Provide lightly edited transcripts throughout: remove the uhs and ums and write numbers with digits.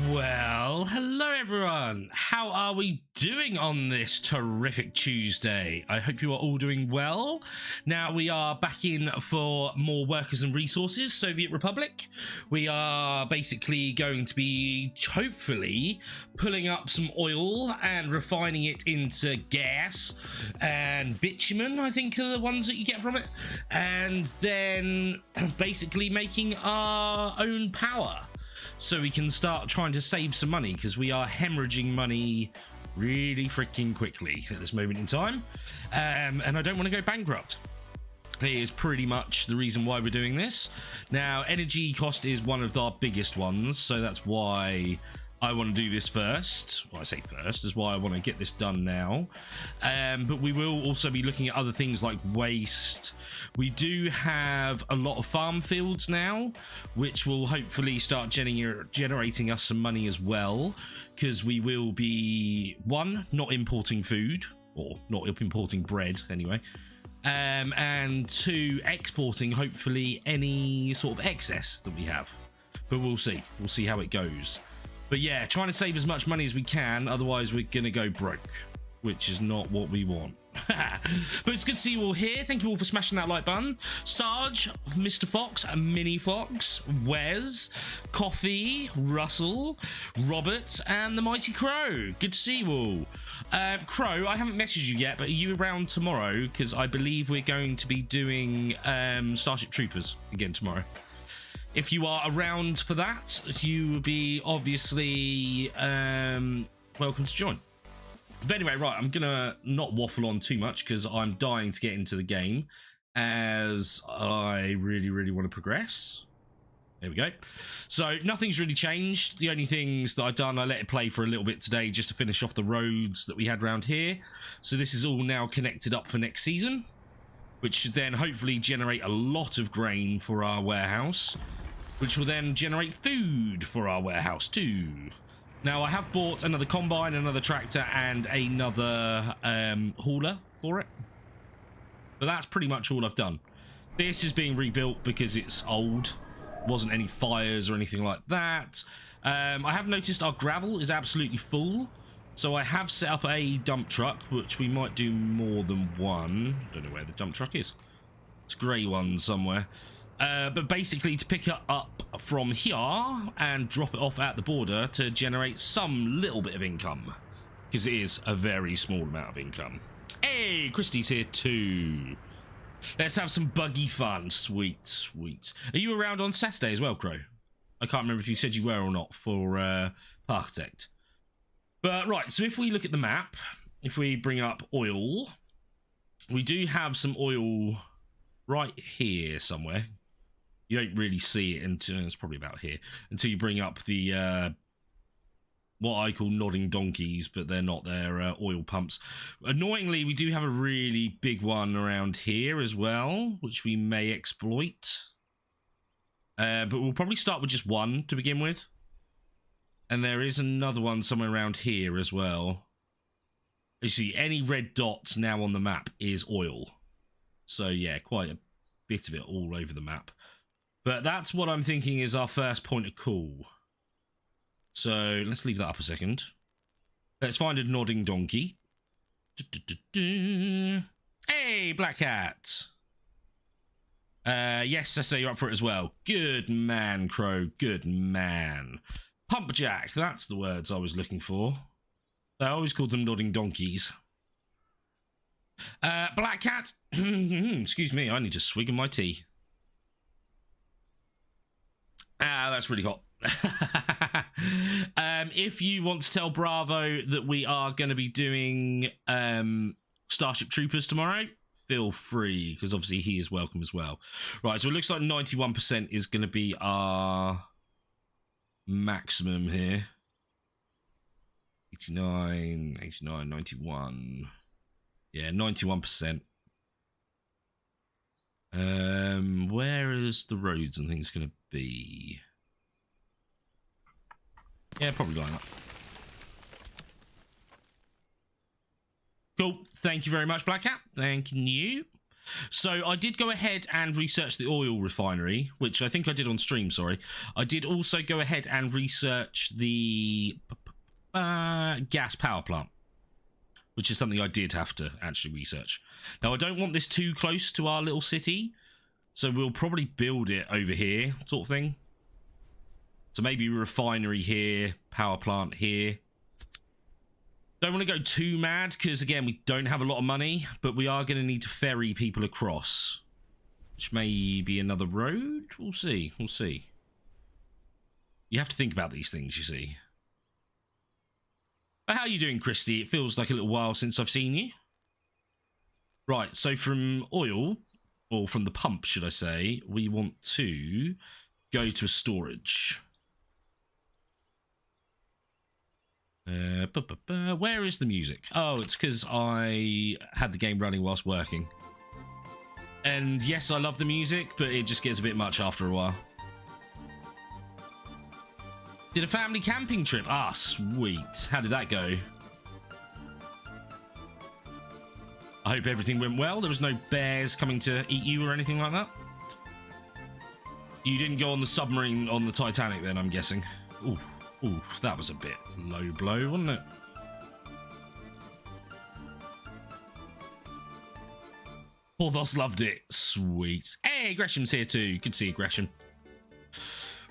Well, hello everyone. How are we doing on this terrific Tuesday? I hope you are all doing well. Now we are back in for more Workers and Resources, Soviet Republic. We are basically going to be hopefully pulling up some oil and refining it into gas and bitumen, I think are the ones that you get from it. And then basically making our own power, so we can start trying to save some money, because we are hemorrhaging money really freaking quickly at this moment in time, and I don't want to go bankrupt. It is pretty much the reason why we're doing this. Now, energy cost is one of our biggest ones, so that's why I want to do this first. Well, I say first, is why I want to get this done now. But we will also be looking at other things like waste. We do have a lot of farm fields now, which will hopefully start generating us some money as well, because we will be, one, not importing food, or not importing bread anyway, and two, exporting hopefully any sort of excess that we have. But we'll see how it goes. But yeah, trying to save as much money as we can, otherwise we're gonna go broke, which is not what we want. But it's good to see you all here. Thank you all for smashing that like button. Sarge, Mr. Fox, Mini Fox, Wes, Coffee, Russell, Robert, and the Mighty Crow. Good to see you all. Crow, I haven't messaged you yet, but are you around tomorrow? Because I believe we're going to be doing Starship Troopers again tomorrow. If you are around for that, you will be obviously welcome to join. But anyway, right, I'm gonna not waffle on too much because I'm dying to get into the game, as I really want to progress. There we go. So nothing's really changed. The only things that I've done, I let it play for a little bit today just to finish off the roads that we had around here. So this is all now connected up for next season, which should then hopefully generate a lot of grain for our warehouse, which will then generate food for our warehouse too. Now, I have bought another combine, another tractor, and another hauler for it. But that's pretty much all I've done. This is being rebuilt because it's old. Wasn't any fires or anything like that. I have noticed our gravel is absolutely full. So I have set up a dump truck, which we might do more than one. Don't know where the dump truck is. It's a grey one somewhere. But basically to pick it up from here and drop it off at the border to generate some little bit of income, because it is a very small amount of income. Hey, Christy's here too. Let's have some buggy fun. Sweet. Are you around on Saturday as well, Crow? I can't remember if you said you were or not for Architect. But right, so if we look at the map, if we bring up oil, we do have some oil right here somewhere. You don't really see it until, it's probably about here, until you bring up the, what I call nodding donkeys, but they're not, they're oil pumps. Annoyingly, we do have a really big one around here as well, which we may exploit. But we'll probably start with just one to begin with. And there is another one somewhere around here as well. You see, any red dots now on the map is oil. So yeah, quite a bit of it all over the map. But that's what I'm thinking is our first point of call. So let's leave that up a second. Let's find a nodding donkey. Hey, Black Cat. Yes, I say you're up for it as well. Good man, Crow. Good man. Pump jack. That's the words I was looking for. I always called them nodding donkeys. Black Cat. Excuse me, I need to swig of my tea. Ah, that's really hot. If you want to tell Bravo that we are going to be doing Starship Troopers tomorrow, feel free, because obviously he is welcome as well. Right, so it looks like 91% is going to be our maximum here. 89, 89, 91. Yeah, 91%. Where is the roads and things going to be? Yeah, probably line up. Cool. Thank you very much, Black Cat. Thank you. So I did go ahead and research the oil refinery, which I think I did on stream, sorry. I did also go ahead and research the gas power plant, which is something I did have to actually research. Now, I don't want this too close to our little city, so we'll probably build it over here, sort of thing. So maybe refinery here, power plant here. Don't want to go too mad, because, again, we don't have a lot of money, but we are going to need to ferry people across, which may be another road. We'll see. We'll see. You have to think about these things, you see. But how are you doing, Christy? It feels like a little while since I've seen you. Right, so from oil, or from the pump, should I say, we want to go to a storage. Where is the music? Oh, it's because I had the game running whilst working. And yes, I love the music, but it just gets a bit much after a while. Did a family camping trip. Ah, sweet. How did that go? I hope everything went well. There was no bears coming to eat you or anything like that. You didn't go on the submarine on the Titanic then, I'm guessing. Ooh. Ooh, that was a bit low blow, wasn't it? Porthos loved it. Sweet. Hey, Gresham's here too. Good to see you, Gresham.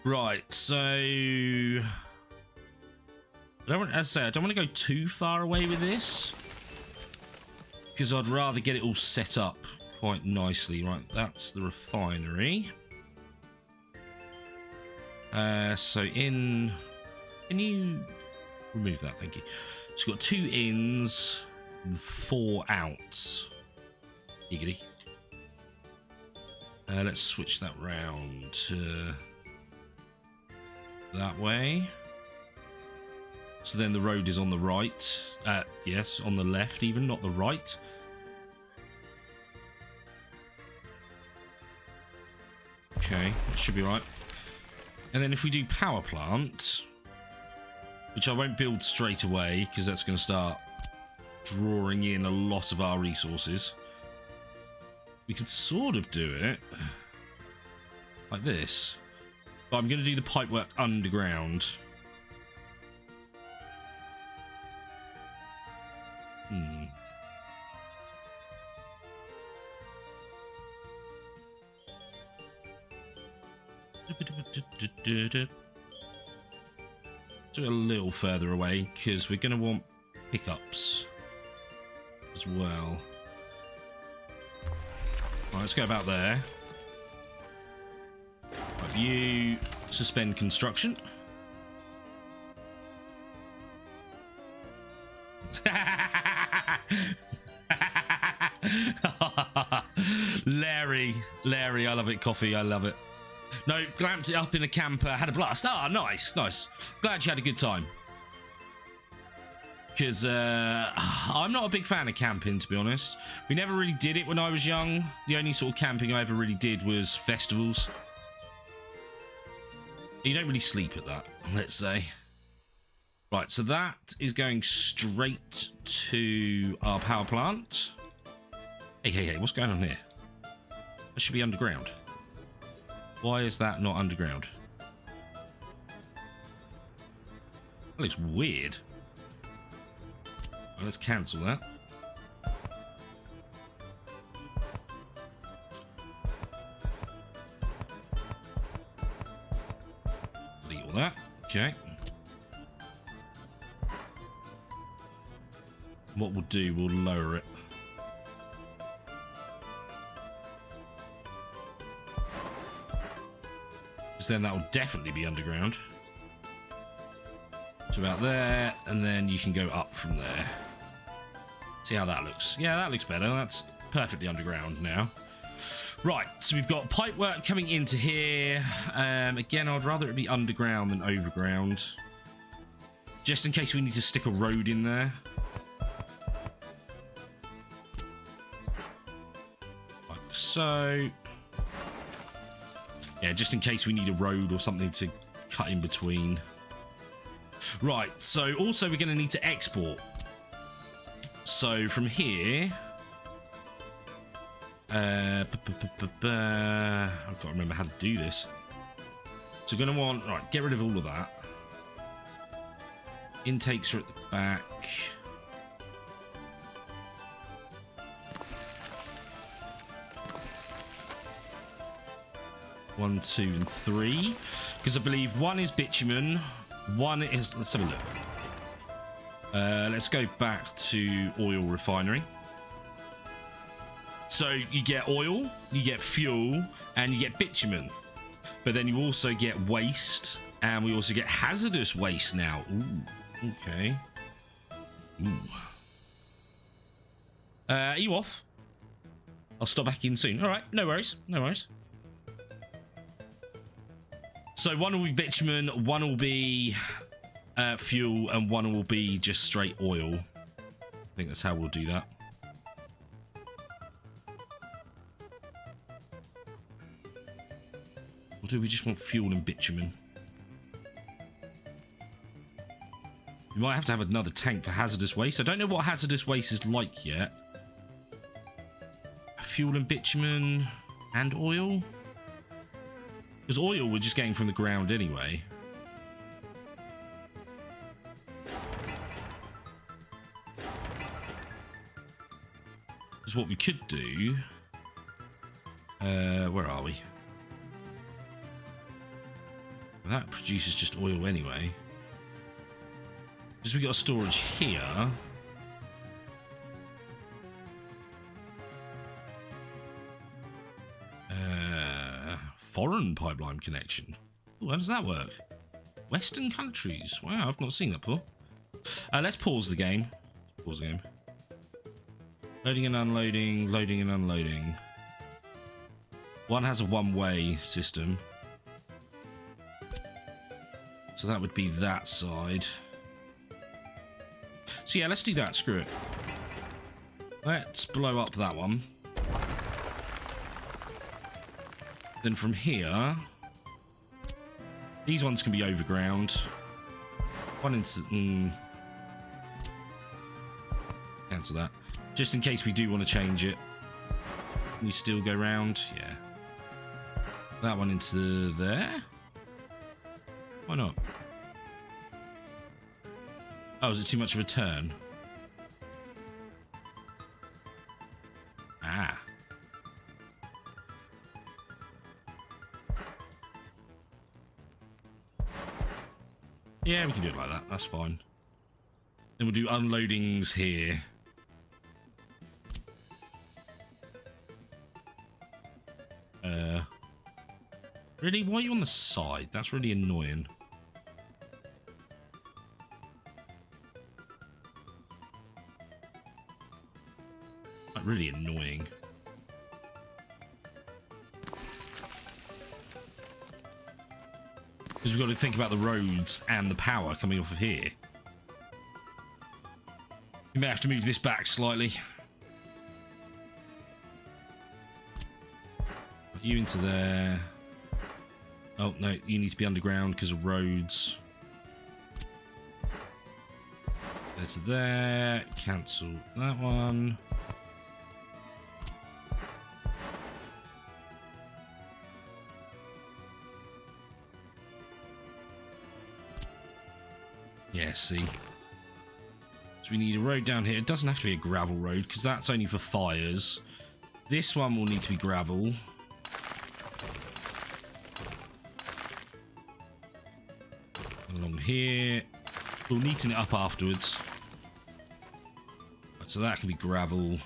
Right, so... I don't want to go too far away with this, because I'd rather get it all set up quite nicely. Right, that's the refinery. So in... Can you remove that? Thank you. So it's got 2 ins and 4 outs. Giggity. Let's switch that round to that way. So then the road is on the right. Yes, on the left even, not the right. Okay, that should be right. And then if we do power plant... which I won't build straight away, because that's going to start drawing in a lot of our resources. We could sort of do it like this. But I'm going to do the pipework underground. Do it a little further away, because we're going to want pickups as well. Right, let's go about there. Right, you suspend construction. Larry, I love it. Coffee, I love it. No, glamped it up in a camper, had a blast. Ah, nice, nice. Glad you had a good time. Because I'm not a big fan of camping, to be honest. We never really did it when I was young. The only sort of camping I ever really did was festivals. You don't really sleep at that, let's say. Right, so that is going straight to our power plant. Hey, what's going on here? That should be underground. Why is that not underground? That looks weird. Well, let's cancel that. Delete all that. Okay. What we'll do, we'll lower it. Then that will definitely be underground. So about there, and then you can go up from there. See how that looks. Yeah, that looks better. That's perfectly underground now. Right, so we've got pipework coming into here. Again, I'd rather it be underground than overground, just in case we need to stick a road in there. Like so. Yeah, just in case we need a road or something to cut in between. Right, so also we're going to need to export. So from here, I've got to remember how to do this. So we're going to want, right, get rid of all of that. Intakes are at the back. One, 2, and 3. Because I believe 1 is bitumen, 1 is, let's have a look. Let's go back to oil refinery. So you get oil, you get fuel, and you get bitumen. But then you also get waste, and we also get hazardous waste now. Ooh, okay. Ooh. Are you off? I'll stop back in soon. All right, no worries, no worries. So 1 will be bitumen, 1 will be fuel, and 1 will be just straight oil. I think that's how we'll do that. Or do we just want fuel and bitumen? We might have to have another tank for hazardous waste. I don't know what hazardous waste is like yet. Fuel and bitumen and oil? Because oil we're just getting from the ground anyway. Because what we could do... where are we? That produces just oil anyway. Because we got a storage here. Foreign pipeline connection. Ooh, how does that work? Western countries. Wow, I've not seen that before. Let's pause the game. Pause the game. Loading and unloading. Loading and unloading. 1 has a one-way system. So that would be that side. So yeah, let's do that. Screw it. Let's blow up that one. Then from here, these ones can be overground. 1 into... cancel that. Just in case we do want to change it. Can you still go round? Yeah. That one into there? Why not? Oh, is it too much of a turn? Ah. Yeah, we can do it like that. That's fine. Then we'll do unloadings here. Really? Why are you on the side? That's really annoying. That's really annoying. Because we've got to think about the roads and the power coming off of here. We may have to move this back slightly. Put you into there. Oh, no, you need to be underground because of roads. There to there. Cancel that one. Yeah, see. So we need a road down here. It doesn't have to be a gravel road because that's only for fires. This one will need to be gravel. Along here. We'll neaten it up afterwards. Right, so that can be gravel.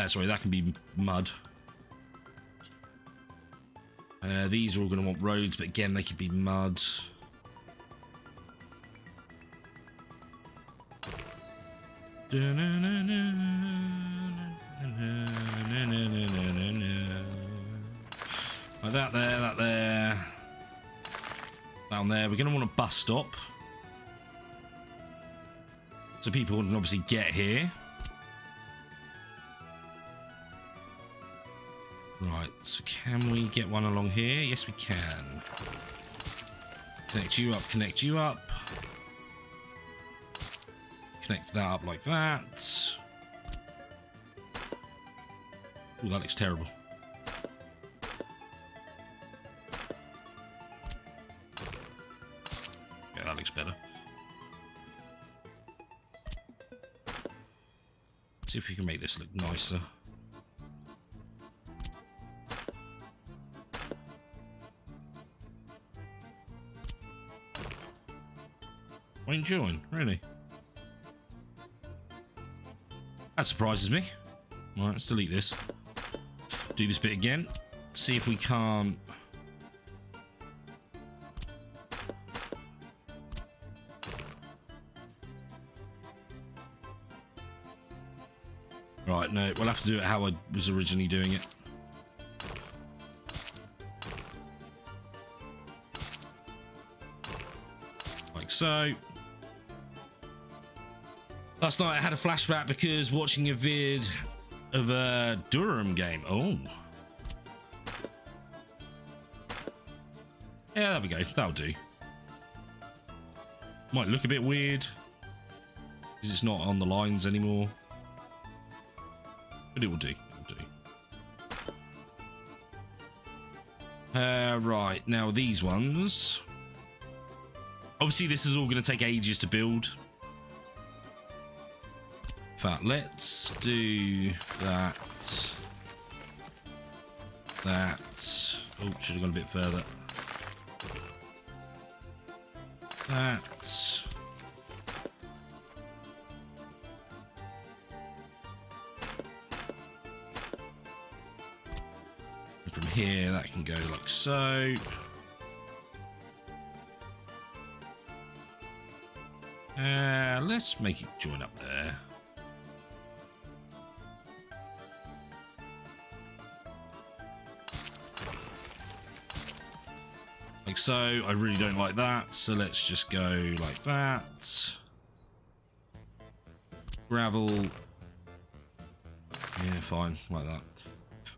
Sorry, that can be mud. These are all going to want roads, but again, they could be mud. Like that there, that there. Down there. We're going to want a bus stop. So people can obviously get here. Right, so can we get one along here? Yes, we can. Connect you up, connect you up. Connect that up like that. Ooh, that looks terrible. Yeah, that looks better. See if we can make this look nicer. Won't join, really? That surprises me. Right, let's delete this. Do this bit again. See if we can't. Right, no, we'll have to do it how I was originally doing it. Like so. Last night I had a flashback because watching a vid of a Durham game. Oh. Yeah, there we go. That'll do. Might look a bit weird because it's not on the lines anymore. But it will do. It will do. Right, now these ones. Obviously, this is all going to take ages to build. In fact, let's do that. That. Oh, should have gone a bit further. That. And from here, that can go like so. Let's make it join up there. Like so. I really don't like that, so let's just go like that. Gravel. Yeah, fine, like that.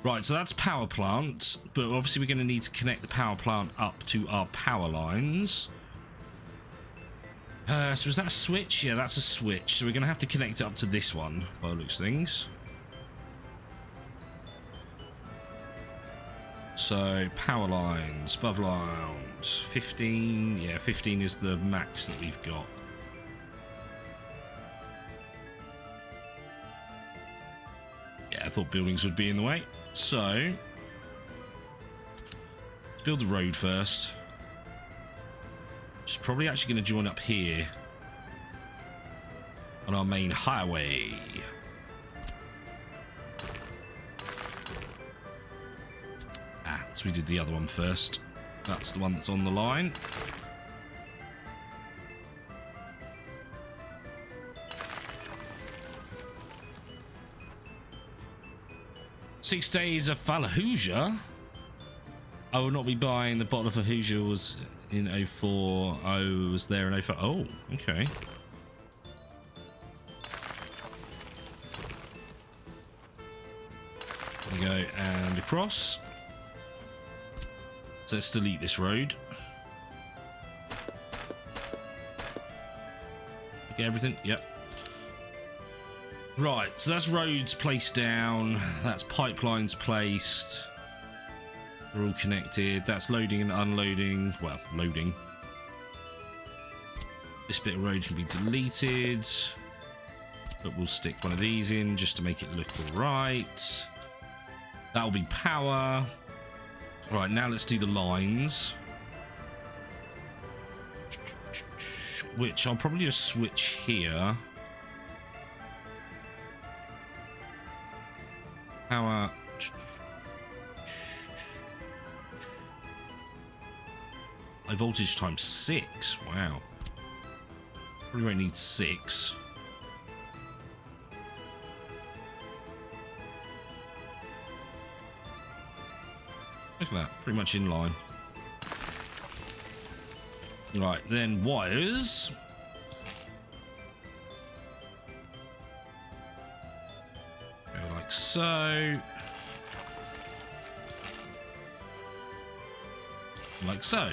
Right, so that's power plant, but obviously we're going to need to connect the power plant up to our power lines. So is that a switch? Yeah, that's a switch. So we're going to have to connect it up to this one, by the looks of things. So, power lines, above lines, 15. Yeah, 15 is the max that we've got. Yeah, I thought buildings would be in the way. So, let's build the road first. It's probably actually going to join up here on our main highway. So we did the other one first. That's the one that's on the line. Six days of Fallujah. I will not be buying the bottle of Fallujah was in 04. I was there in 05. Oh, okay. There we go, and across. So let's delete this road. Get everything? Yep. Right, so that's roads placed down. That's pipelines placed. They're all connected. That's loading and unloading. Well, loading. This bit of road can be deleted. But we'll stick one of these in just to make it look all right. That'll be power. Right, now let's do the lines. Which I'll probably just switch here. Power. High voltage times 6. Wow. Probably won't need 6. Look at that, pretty much in line. Right, then wires. Go like so. Like so.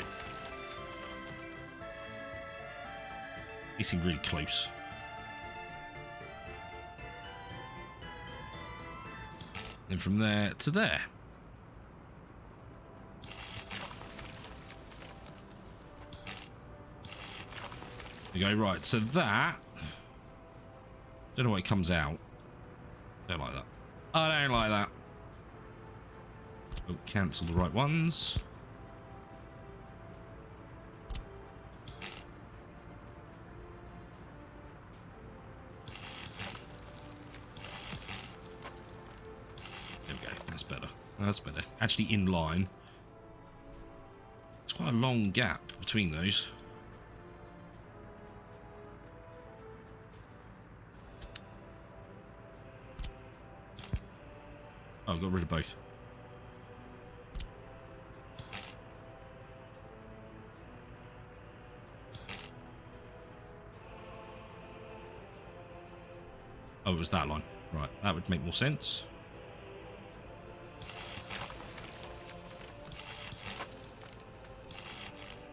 They seem really close. Then from there to there. There you go. Right, so that... Don't know what it comes out. Don't like that. I don't like that. Oh, cancel the right ones. There we go. That's better. That's better. Actually in line. It's quite a long gap between those. Oh, I got rid of both. Oh, it was that line. Right, that would make more sense.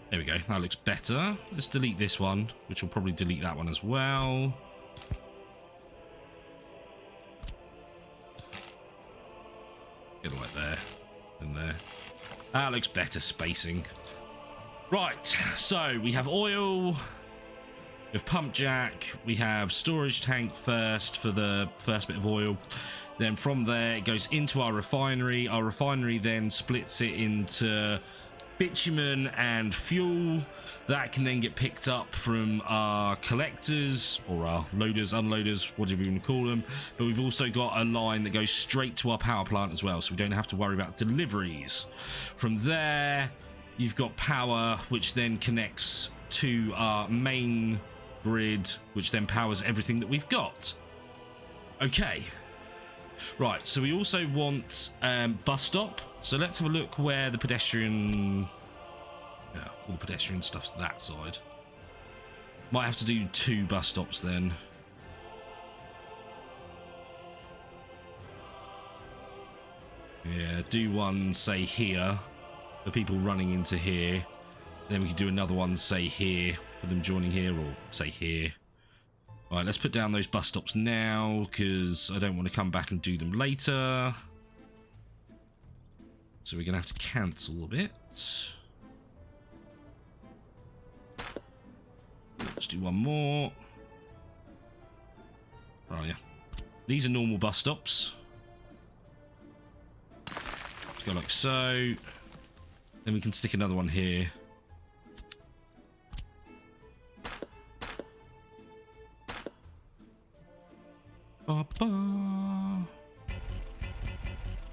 There we go. That looks better. Let's delete this one, which will probably delete that one as well. Get it like there and there. That looks better spacing. Right, so we have oil, we have pump jack, we have storage tank first for the first bit of oil. Then from there it goes into our refinery. Our refinery then splits it into bitumen and fuel. That can then get picked up from our collectors or our loaders, unloaders, whatever you want to call them. But we've also got a line that goes straight to our power plant as well, so we don't have to worry about deliveries. From there you've got power, which then connects to our main grid, which then powers everything that we've got. Okay, right, so we also want bus stop. So let's have a look where the pedestrian... Yeah, all the pedestrian stuff's that side. Might have to do 2 bus stops then. Yeah, do one, say, here, for people running into here. Then we could do another one, say, here, for them joining here, or say here. Right, let's put down those bus stops now, because I don't want to come back and do them later. So we're going to have to cancel a bit. Let's do one more. Oh, yeah. These are normal bus stops. Let's go like so. Then we can stick another one here. Ba-ba.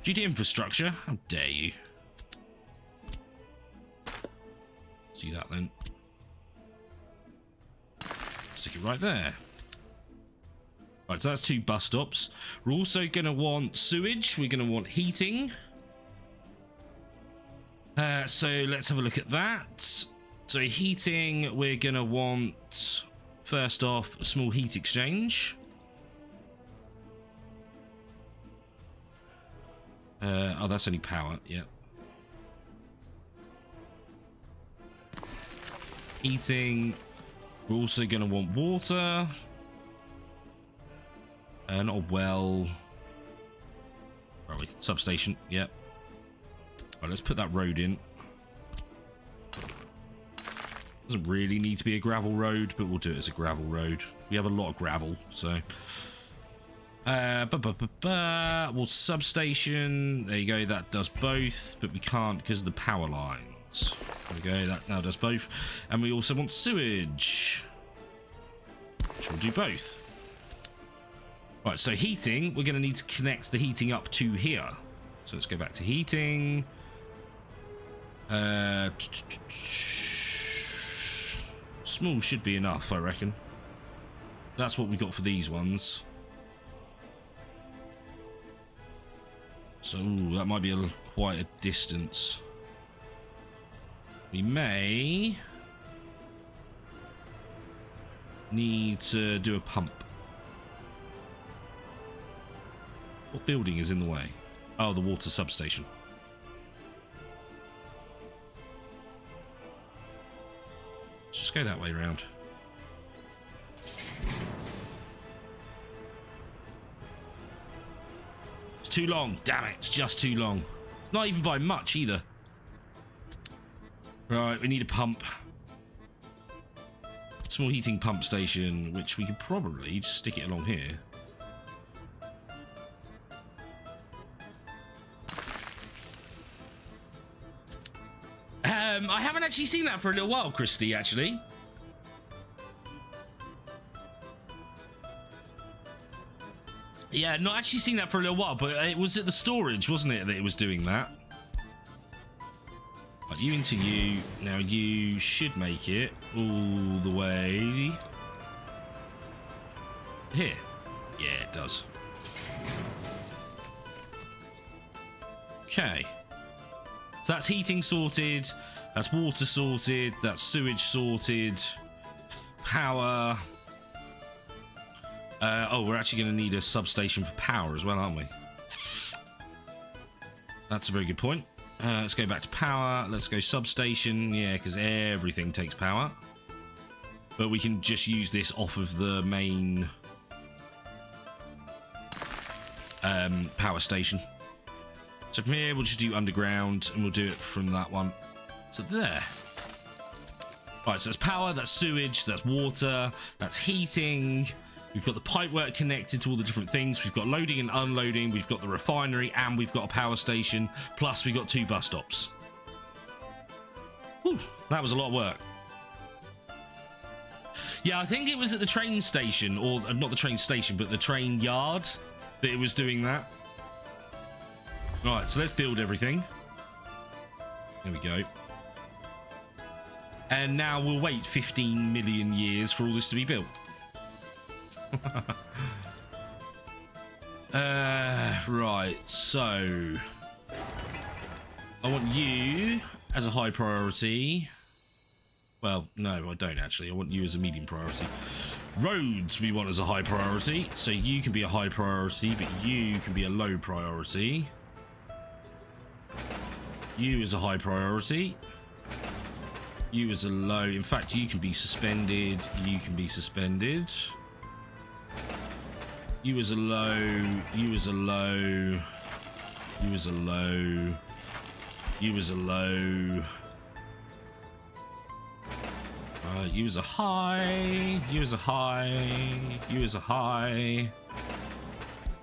GT infrastructure? How dare you? Let's do that then. Stick it right there. Right, so that's 2 bus stops. We're also going to want sewage. We're going to want heating. So let's have a look at that. So heating, we're going to want, first off, a small heat exchange. Oh, that's only power, yeah. Heating. We're also going to want water. Not a well. Where are we? Substation, yeah. Right, let's put that road in. Doesn't really need to be a gravel road, but we'll do it as a gravel road. We have a lot of gravel, so... Well, substation. There you go. That does both, but we can't because of the power lines. There we go. That now does both, and we also want sewage, which will do both. Right. So heating, we're going to need to connect the heating up to here. So let's go back to heating. Small should be enough, I reckon. That's what we got for these ones. So ooh, that might be quite a distance. We may need to do a pump. What building is in the way? Oh, the water substation. Let's just go that way round. too long. Damn it, it's just too long. Not even by much either. Right, we need a pump. Small heating pump station, which we could probably just stick it along here. I haven't actually seen that for a little while, Christy, actually. Yeah, not actually seen that for a little while, but it was at the storage, wasn't it, that it was doing that? Right, you into you. Now you should make it all the way here. Yeah, it does. Okay. So that's heating sorted. That's water sorted. That's sewage sorted. Power. Oh, we're actually going to need a substation for power as well, aren't we? That's a very good point. Let's go back to power. Let's go substation. Yeah, because everything takes power. But we can just use this off of the main power station. So from here, we'll just do underground, and we'll do it from that one to there. Right, so that's power, that's sewage, that's water, that's heating. We've got the pipework connected to all the different things. We've got loading and unloading. We've got the refinery, and we've got a power station. Plus, we've got 2 bus stops. Whew, that was a lot of work. Yeah, I think it was at the train station, or not the train station, but the train yard that it was doing that. Right, so let's build everything. There we go. And now we'll wait 15 million years for all this to be built. Right, so I want you as a high priority. Well, no, I don't actually. I want you as a medium priority. Roads we want as a high priority. So you can be a high priority, but you can be a low priority. You as a high priority. You as a low. In fact, you can be suspended. You can be suspended. You as a low. You as a low. You as a low. You as a low. You as a high. You as a high. You as a high.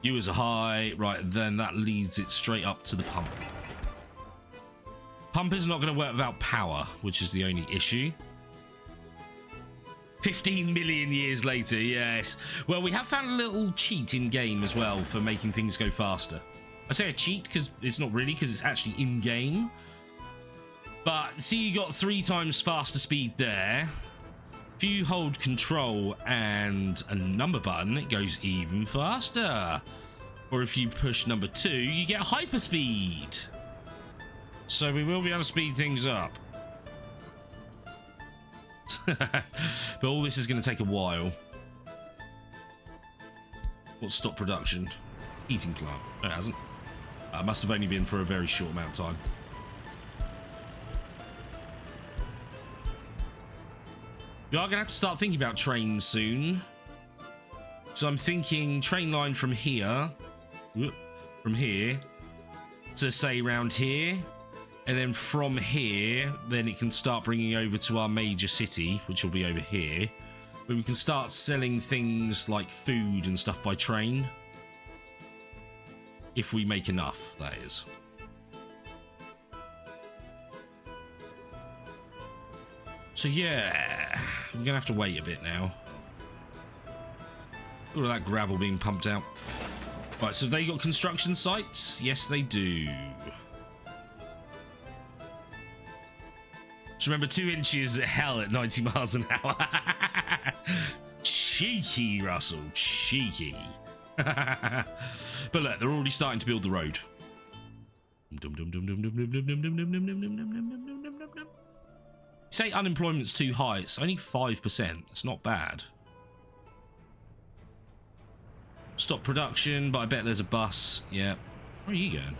You as a high. Right, then that leads it straight up to the pump. Pump is not going to work without power, which is the only issue. 15 million years later, yes. Well, we have found a little cheat in game as well for making things go faster. I say a cheat because it's not really, because it's actually in game. But see, you got 3 times faster speed there. If you hold control and a number button, it goes even faster. Or if you push number 2, you get hyperspeed. So we will be able to speed things up. But all this is going to take a while. What's stop production? Heating plant. No, it hasn't. It must have only been for a very short amount of time. We are going to have to start thinking about trains soon. So I'm thinking train line from here. From here. To say around here. And then from here, then it can start bringing over to our major city, which will be over here. But we can start selling things like food and stuff by train. If we make enough, that is. So yeah, we're going to have to wait a bit now. All of that gravel being pumped out. Right, so have they got construction sites? Yes, they do. Just remember, 2 inches of hell at 90 miles an hour. Cheeky, Russell. Cheeky. But look, they're already starting to build the road. Say unemployment's too high. It's only 5%. It's not bad. Stop production, but I bet there's a bus. Yeah. Where are you going?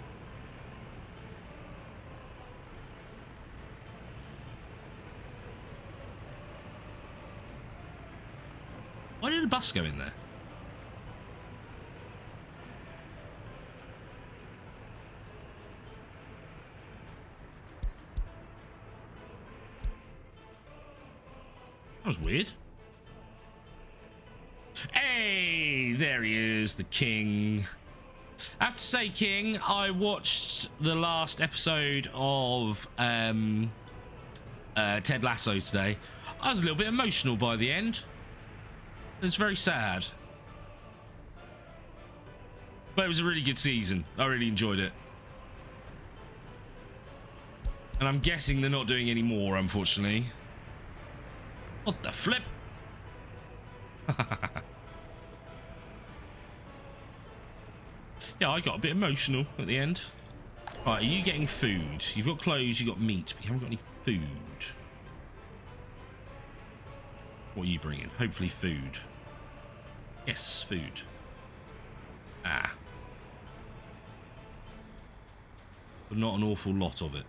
Why did a bus go in there? That was weird. Hey, there he is, the king. I have to say, King, I watched the last episode of Ted Lasso today. I was a little bit emotional by the end. It was very sad. But it was a really good season. I really enjoyed it. And I'm guessing they're not doing any more, unfortunately. What the flip? Yeah, I got a bit emotional at the end. Right, are you getting food? You've got clothes, you've got meat, but you haven't got any food. What are you bringing? Hopefully food. Yes, food. Ah. But not an awful lot of it.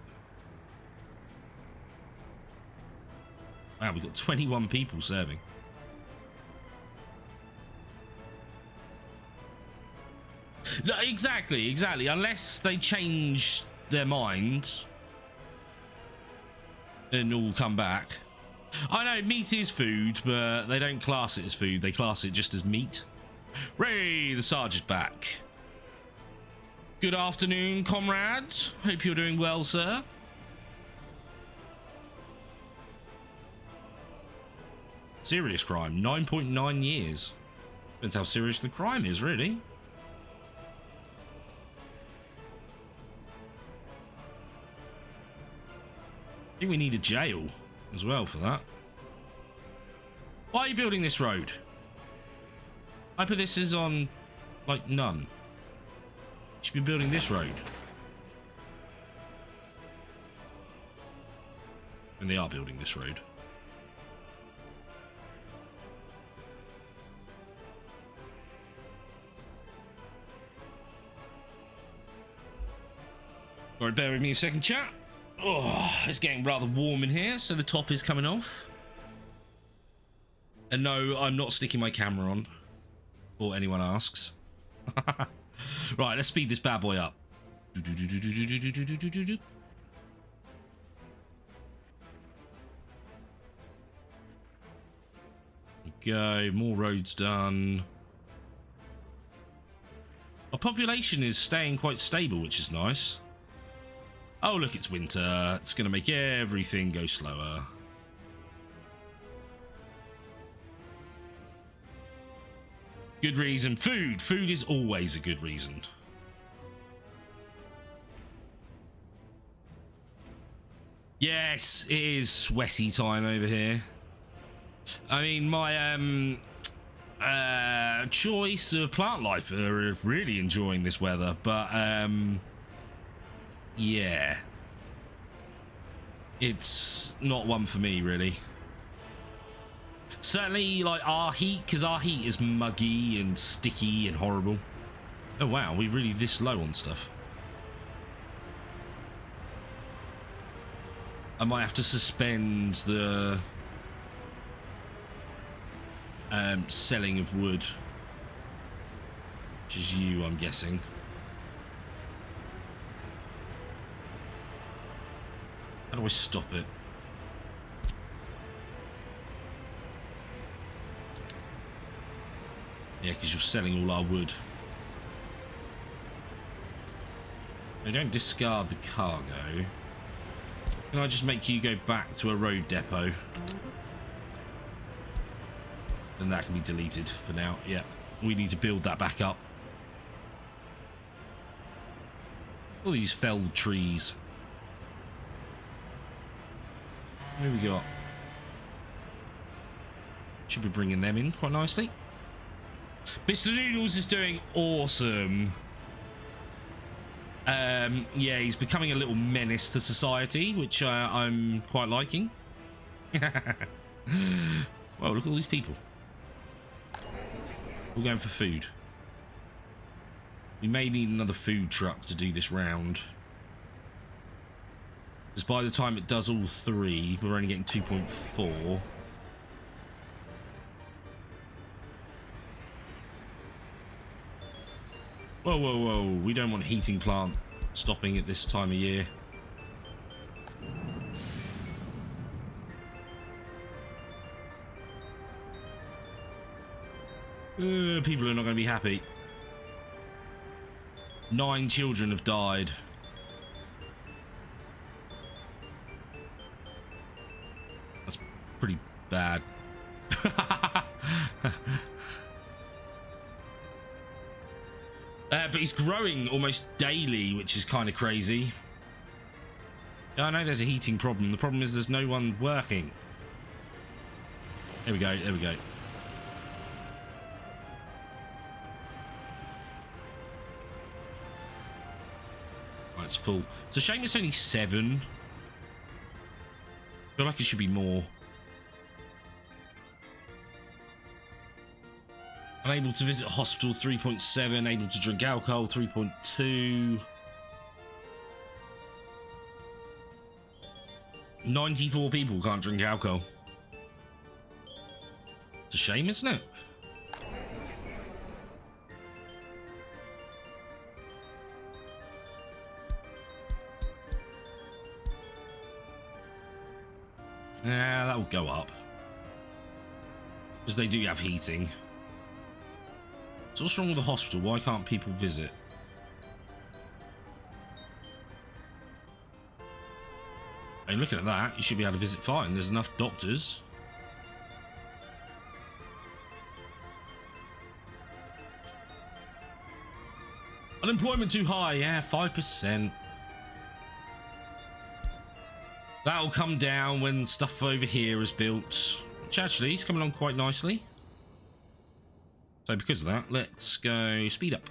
Wow, we've got 21 people serving. No, exactly. Unless they change their mind and all come back. I know meat is food, but they don't class it as food. They class it just as meat. Ray, the Sarge is back. Good afternoon, comrade. Hope you're doing well, sir. Serious crime, 9.9 years. Depends how serious the crime is, really. I think we need a jail as well for that. Why are you building this road? I put this as on, like, none. You should be building this road. And they are building this road. Alright, bear with me a second, chat. Oh, it's getting rather warm in here, so the top is coming off. And no, I'm not sticking my camera on, before anyone asks. Right, let's speed this bad boy up. Go, more roads done. Our population is staying quite stable, which is nice. Oh, look, it's winter. It's going to make everything go slower. Good reason. Food. Food is always a good reason. Yes, it is sweaty time over here. I mean, my choice of plant life are really enjoying this weather, but yeah, it's not one for me, really. Certainly, like, our heat, because our heat is muggy and sticky and horrible. Oh wow, we're really this low on stuff. I might have to suspend the selling of wood, which is you, I'm guessing. How do I stop it? Yeah, because you're selling all our wood. They don't discard the cargo. Can I just make you go back to a road depot? And that can be deleted for now. Yeah, we need to build that back up. All these felled trees. Who we got? Should be bringing them in quite nicely. Mr. Noodles is doing awesome. Yeah, he's becoming a little menace to society, which I'm quite liking. Well, look at all these people. We're going for food. We may need another food truck to do this round. Because by the time it does all three, we're only getting 2.4. Whoa, whoa, whoa. We don't want heating plant stopping at this time of year. People are not going to be happy. 9 children have died. That's pretty bad. But he's growing almost daily, which is kind of crazy. I know there's a heating problem. The problem is there's no one working. There we go. There we go. Right, it's full. It's a shame it's only 7. I feel like it should be more. Unable to visit hospital 3.7. Able to drink alcohol 3.2. 94 people can't drink alcohol. It's a shame, isn't it? Yeah, that will go up. Because they do have heating. So what's wrong with the hospital? Why can't people visit? Hey, looking at that, you should be able to visit fine. There's enough doctors. Unemployment too high, yeah, 5%. That'll come down when stuff over here is built. Which actually is coming along quite nicely. So because of that, let's go speed up.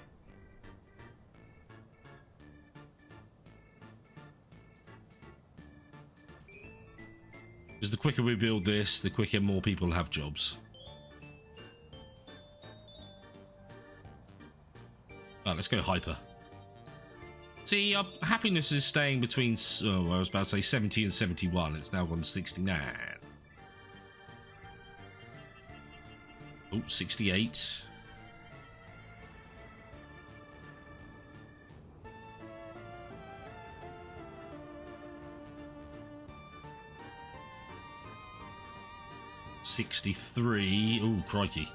Because the quicker we build this, the quicker more people have jobs. Right, let's go hyper. See, our happiness is staying between, oh, I was about to say 70 and 71. It's now gone to 69. Oh, 68. $63. Oh, crikey.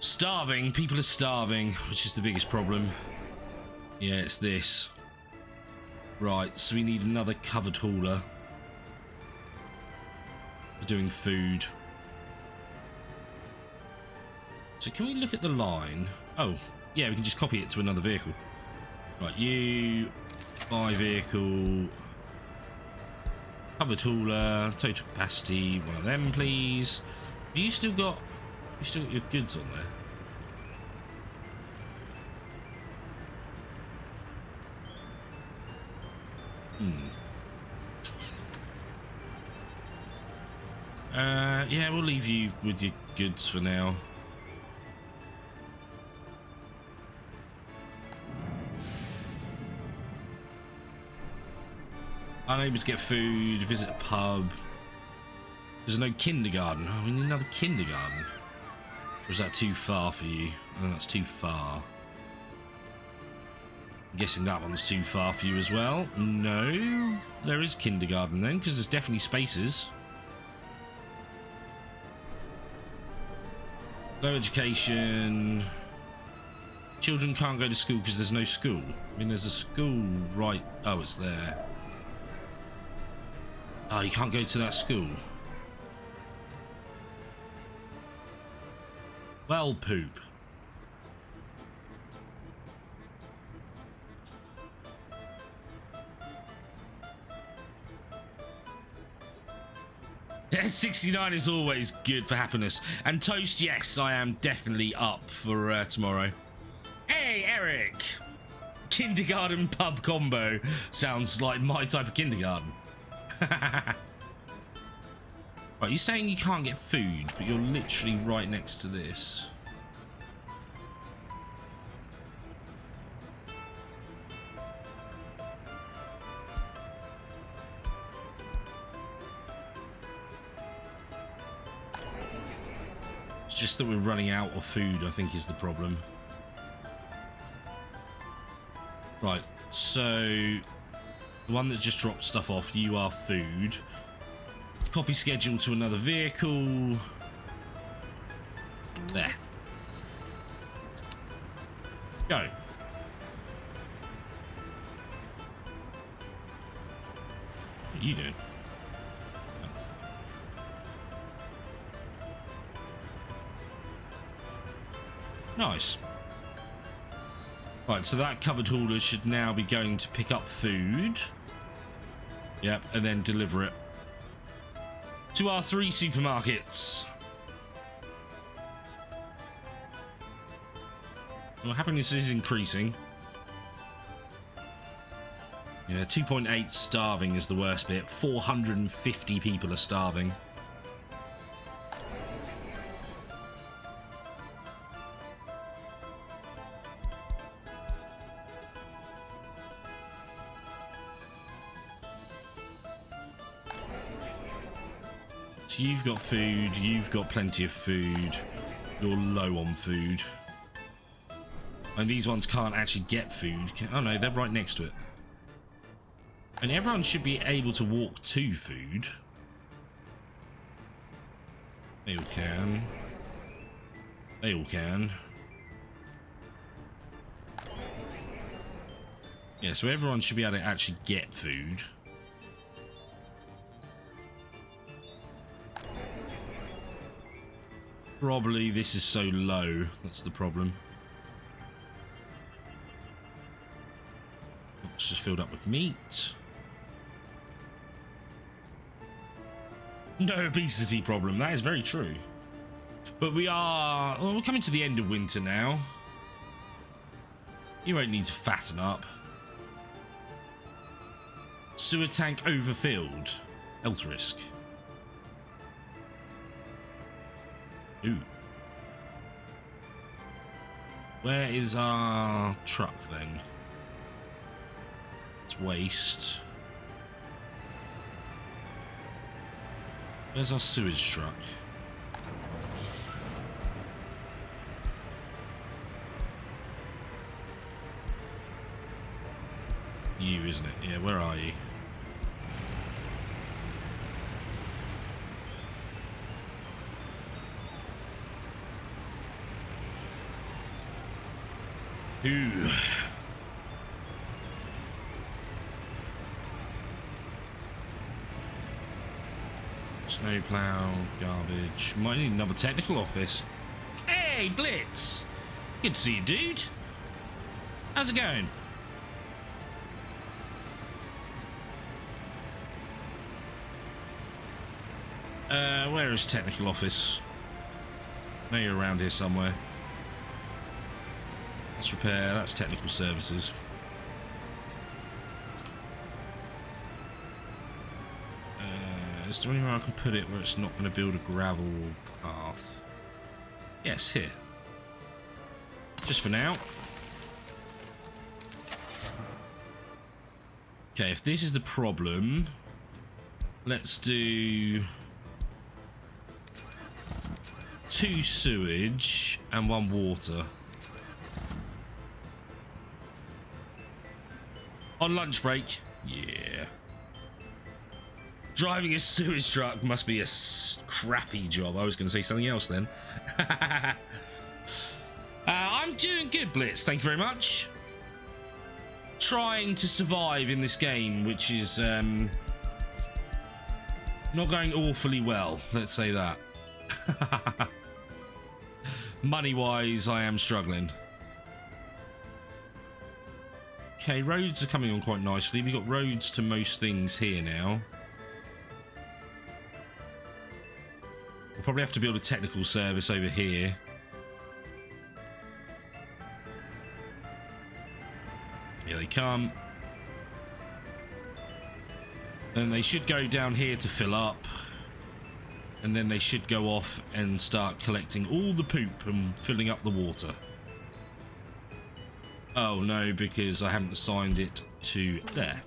Starving. People are starving, which is the biggest problem. Yeah, it's this. Right, so we need another covered hauler. We're doing food. So can we look at the line? Oh, yeah, we can just copy it to another vehicle. Right, you buy vehicle. Covered hauler, total capacity, one of them, please. Have you still got your goods on there? Yeah, we'll leave you with your goods for now. Unable to get food, visit a pub. There's no kindergarten. Oh, we need another kindergarten. Or is that too far for you? Oh, that's too far. I'm guessing that one's too far for you as well. No, there is kindergarten then, because there's definitely spaces. Low education. Children can't go to school because there's no school. I mean, there's a school right... Oh, it's there. Oh, you can't go to that school. Well, poop. Yeah, 69 is always good for happiness. And toast, yes, I am definitely up for tomorrow. Hey, Eric! Kindergarten pub combo. Sounds like my type of kindergarten. Right, you're saying you can't get food, but you're literally right next to this. It's just that we're running out of food, I think, is the problem. Right, so the one that just dropped stuff off, you are food. Copy schedule to another vehicle. There. Go. What are you doing? Nice. Right, so that covered hauler should now be going to pick up food. Yep, and then deliver it to our 3 supermarkets. Well, happiness is increasing. Yeah, 2.8 starving is the worst bit. 450 people are starving. So you've got food, you've got plenty of food. You're low on food. And these ones can't actually get food. Oh no, they're right next to it. And everyone should be able to walk to food. They all can. They all can. Yeah, so everyone should be able to actually get food. Probably this is so low. That's the problem. It's just filled up with meat. No obesity problem. That is very true. But we are... Well, we're coming to the end of winter now. You won't need to fatten up. Sewer tank overfilled. Health risk. Ooh. Where is our truck then? It's waste. Where's our sewage truck? You, isn't it? Yeah, where are you? Ooh. Snowplow, garbage. Might need another technical office. Hey, Blitz! Good to see you, dude. How's it going? Where is technical office? I know you're around here somewhere. Let's repair. That's technical services. Is there anywhere I can put it where it's not going to build a gravel path? Yes, here. Just for now. Okay, if this is the problem, let's do 2 sewage and 1 water. On lunch break. Yeah. Driving a sewage truck must be a crappy job. I was going to say something else then. I'm doing good, Blitz. Thank you very much. Trying to survive in this game, which is not going awfully well. Let's say that. Money-wise, I am struggling. Okay, roads are coming on quite nicely. We've got roads to most things here now. We'll probably have to build a technical service over here. Here they come. Then they should go down here to fill up. And then they should go off and start collecting all the poop and filling up the water. Oh no, because I haven't assigned it to there.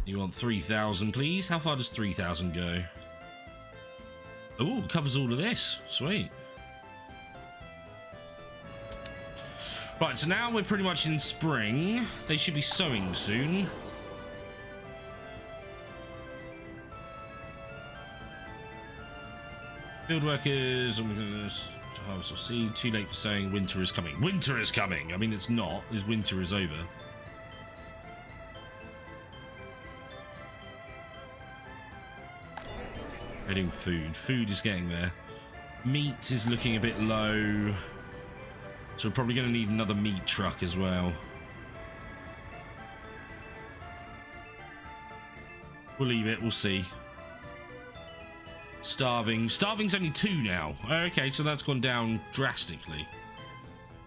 You want 3,000, please? How far does 3,000 go? Oh, covers all of this. Sweet. Right, so now we're pretty much in spring. They should be sowing soon. Field workers. Harvest or seed. Too late for saying winter is coming. Winter is coming. I mean, it's not. This winter is over. Getting food. Food is getting there. Meat is looking a bit low. So we're probably going to need another meat truck as well. We'll leave it. We'll see. Starving. Starving's only 2 now. Okay, so that's gone down drastically.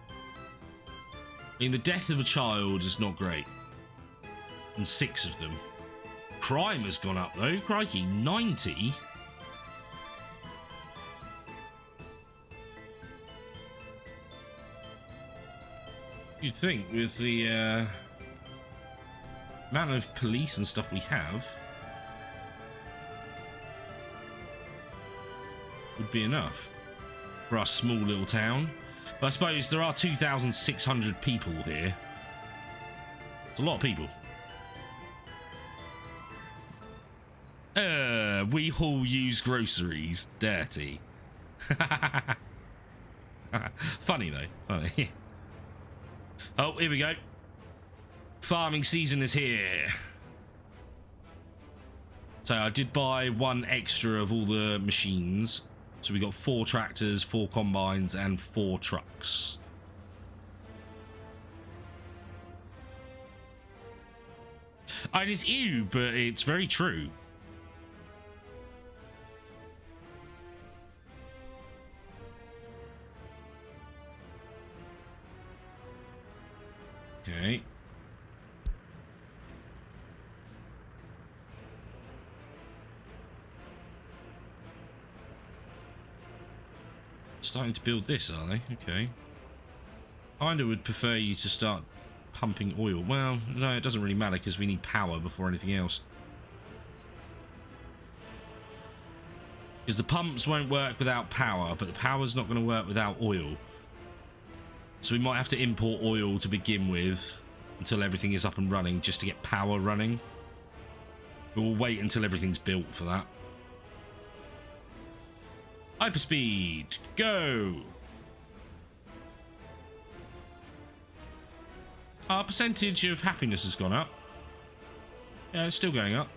I mean, the death of a child is not great. And 6 of them. Crime has gone up, though. Crikey, 90? You'd think with the amount of police and stuff we have would be enough for our small little town. But I suppose there are 2,600 people here. It's a lot of people. We haul used groceries. Dirty. Funny though. Funny. Oh, here we go. Farming season is here. So I did buy 1 extra of all the machines. So we got 4 tractors, 4 combines, and 4 trucks. And it's ew, but it's very true. Okay. Starting to build this, are they? Okay. Kinda would prefer you to start pumping oil. Well, no, it doesn't really matter because we need power before anything else. Because the pumps won't work without power, but the power's not going to work without oil. So we might have to import oil to begin with until everything is up and running just to get power running. But we'll wait until everything's built for that. Hyperspeed, go! Our percentage of happiness has gone up. Yeah, it's still going up.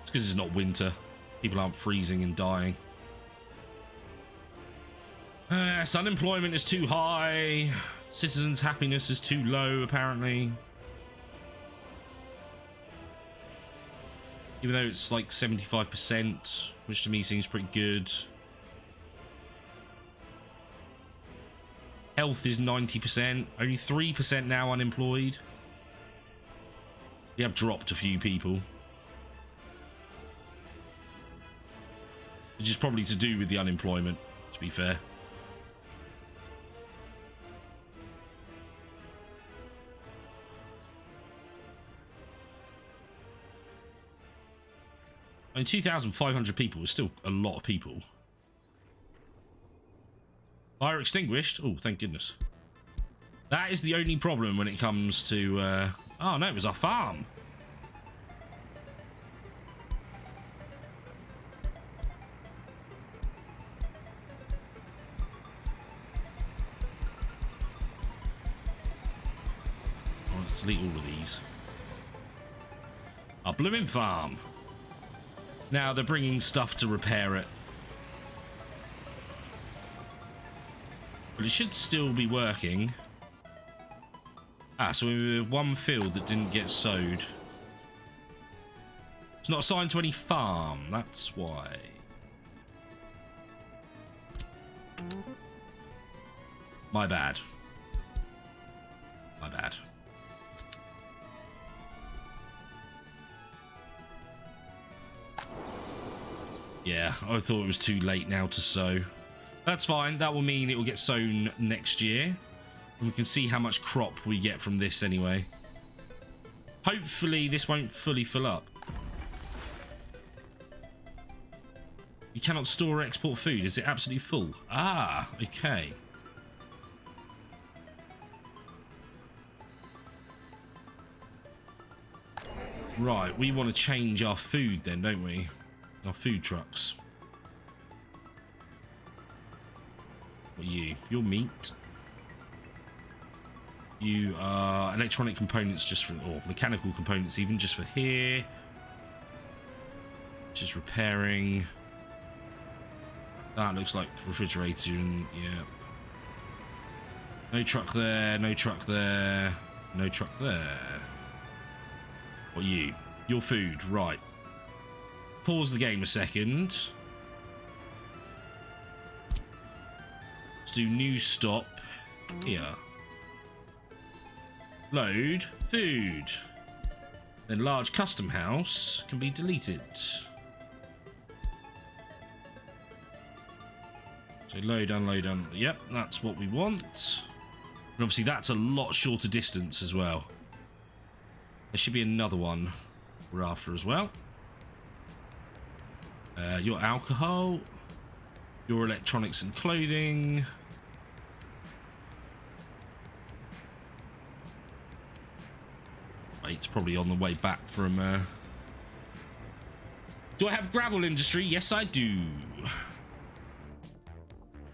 It's because it's not winter. People aren't freezing and dying. Yes, unemployment is too high. Citizens' happiness is too low, apparently. Even though it's like 75%, which to me seems pretty good. Health is 90%. Only 3% now unemployed. We have dropped a few people. Which is probably to do with the unemployment, to be fair. I mean, 2,500 people is still a lot of people. Fire extinguished. Oh, thank goodness. That is the only problem when it comes to... Oh, no, it was our farm. Oh, let's delete all of these. Our blooming farm. Now they're bringing stuff to repair it. But it should still be working. Ah, so we have 1 field that didn't get sowed. It's not assigned to any farm, that's why. My bad. My bad. Yeah, I thought it was too late now to sow. That's fine. That will mean it will get sown next year. And we can see how much crop we get from this anyway. Hopefully this won't fully fill up. You cannot store or export food. Is it absolutely full? Ah, okay. Right, we want to change our food then, don't we? Our food trucks. What are you? You're meat. You are electronic components just for, or mechanical components even, just for here. Just repairing. That looks like refrigerator and yeah. No truck there, no truck there, no truck there. What are you? Your food, right. Pause the game a second. Let's do new stop here. Load food. Then large custom house can be deleted. So load, unload, unload. Yep, that's what we want. And obviously that's a lot shorter distance as well. There should be another one we're after as well. Your alcohol. Your electronics and clothing. It's probably on the way back from... Do I have gravel industry? Yes, I do.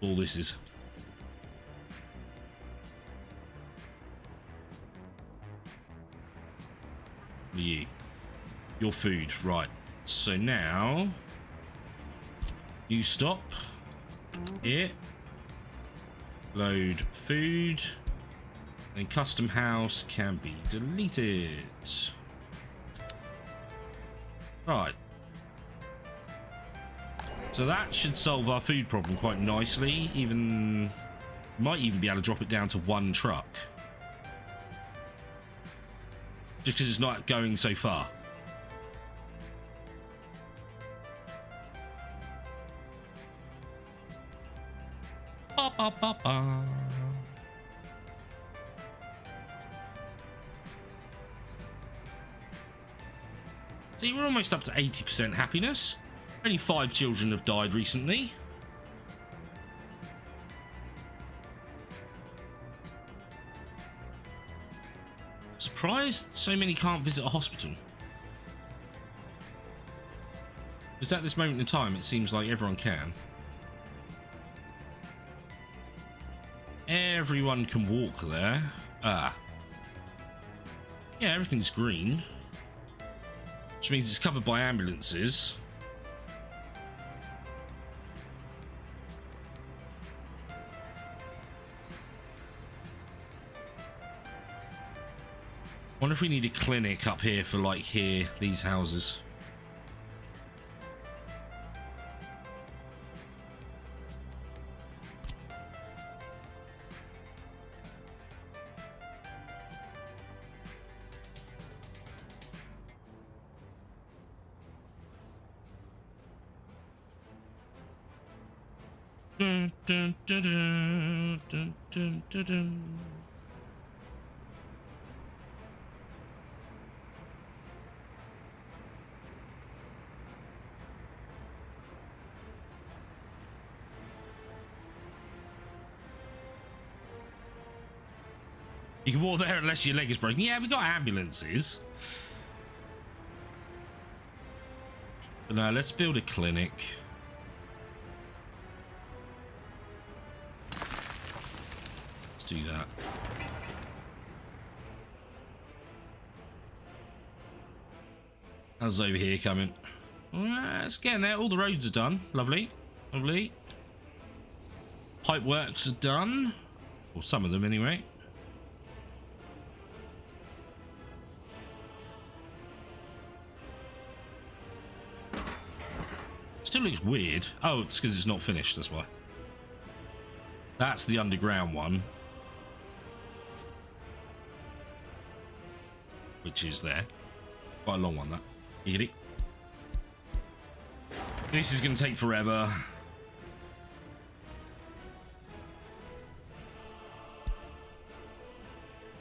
All this is. You. Your food. Right. So now... You stop. Here. Load food. Then custom house can be deleted. Right. So that should solve our food problem quite nicely. Even might even be able to drop it down to one truck. Just because it's not going so far. Ba, ba, ba, ba. See, we're almost up to 80% happiness. Only 5 children have died recently. Surprised so many can't visit a hospital. Because at this moment in time, it seems like everyone can. Everyone can walk there. Ah. Yeah, everything's green. Which means it's covered by ambulances. Wonder if we need a clinic up here for like here, these houses. Dun, dun, dun, dun, dun, dun, dun, dun. You can walk there unless your leg is broken. Yeah, we got ambulances. But no, let's build a clinic. Let's do that. How's over here coming? It's getting there. All the roads are done. Lovely. Lovely. Pipe works are done. Or some of them anyway. Still looks weird. Oh, it's because it's not finished, that's why. That's the underground one. Which is there. Quite a long one, that. You get it? This is going to take forever.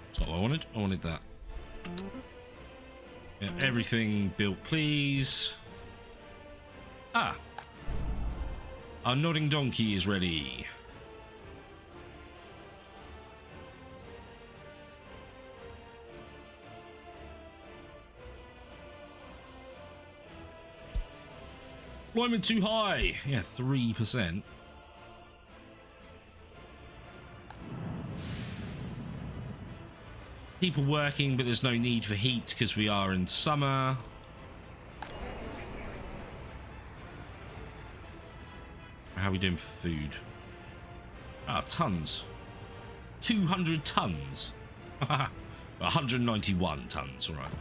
That's not what I wanted. I wanted that. Yeah, everything built, please. Ah. Our nodding donkey is ready. Employment too high. Yeah, 3%. People working, but there's no need for heat because we are in summer. How are we doing for food? Ah, tons. 200 tons. 191 tons, all right.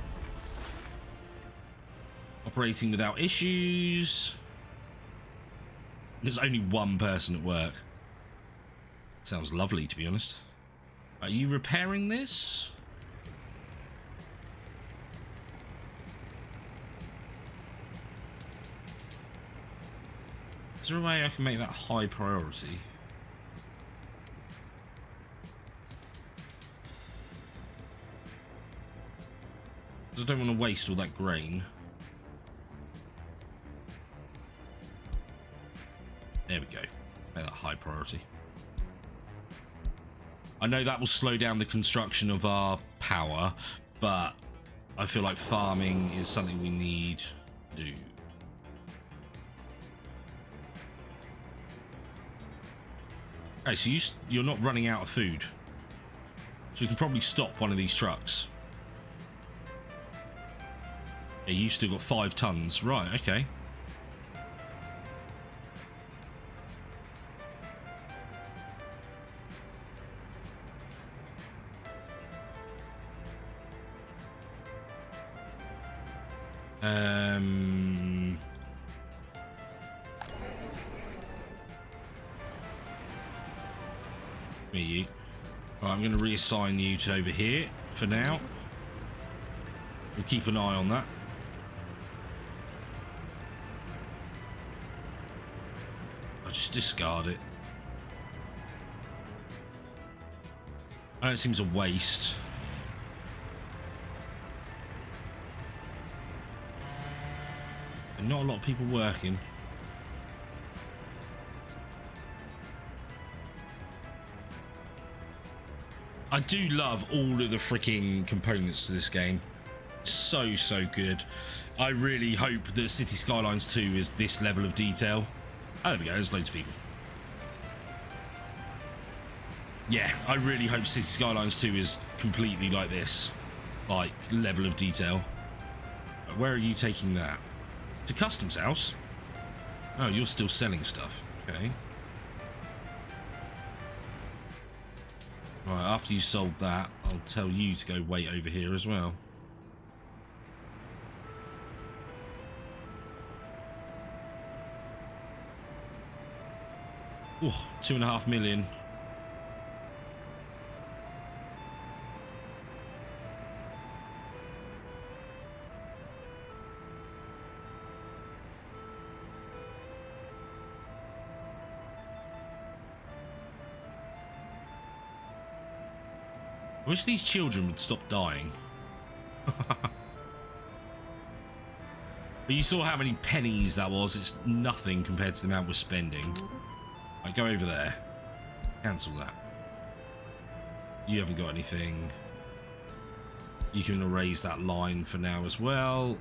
Operating without issues. There's only one person at work. Sounds lovely, to be honest. Are you repairing this? Is there a way I can make that high priority? Because I don't want to waste all that grain. There we go. Make that high priority. I know that will slow down the construction of our power, but I feel like farming is something we need to do. Okay, so you're not running out of food. So we can probably stop one of these trucks. Yeah, you still got 5 tons. Right, okay. You. Right, I'm going to reassign you to over here for now. We'll keep an eye on that. I'll just discard it. I know it seems a waste. But not a lot of people working. I do love all of the freaking components to this game. So good. I really hope that City Skylines 2 is this level of detail. Oh, there we go. There's loads of people. Yeah, I really hope City Skylines 2 is completely like this. Like, level of detail. Where are you taking that? To Customs House? Oh, you're still selling stuff. Okay. Right, after you sold that, I'll tell you to go wait over here as well. Oh, 2.5 million. I wish these children would stop dying. But you saw how many pennies that was. It's nothing compared to the amount we're spending. Right, go over there. Cancel that. You haven't got anything. You can erase that line for now as well.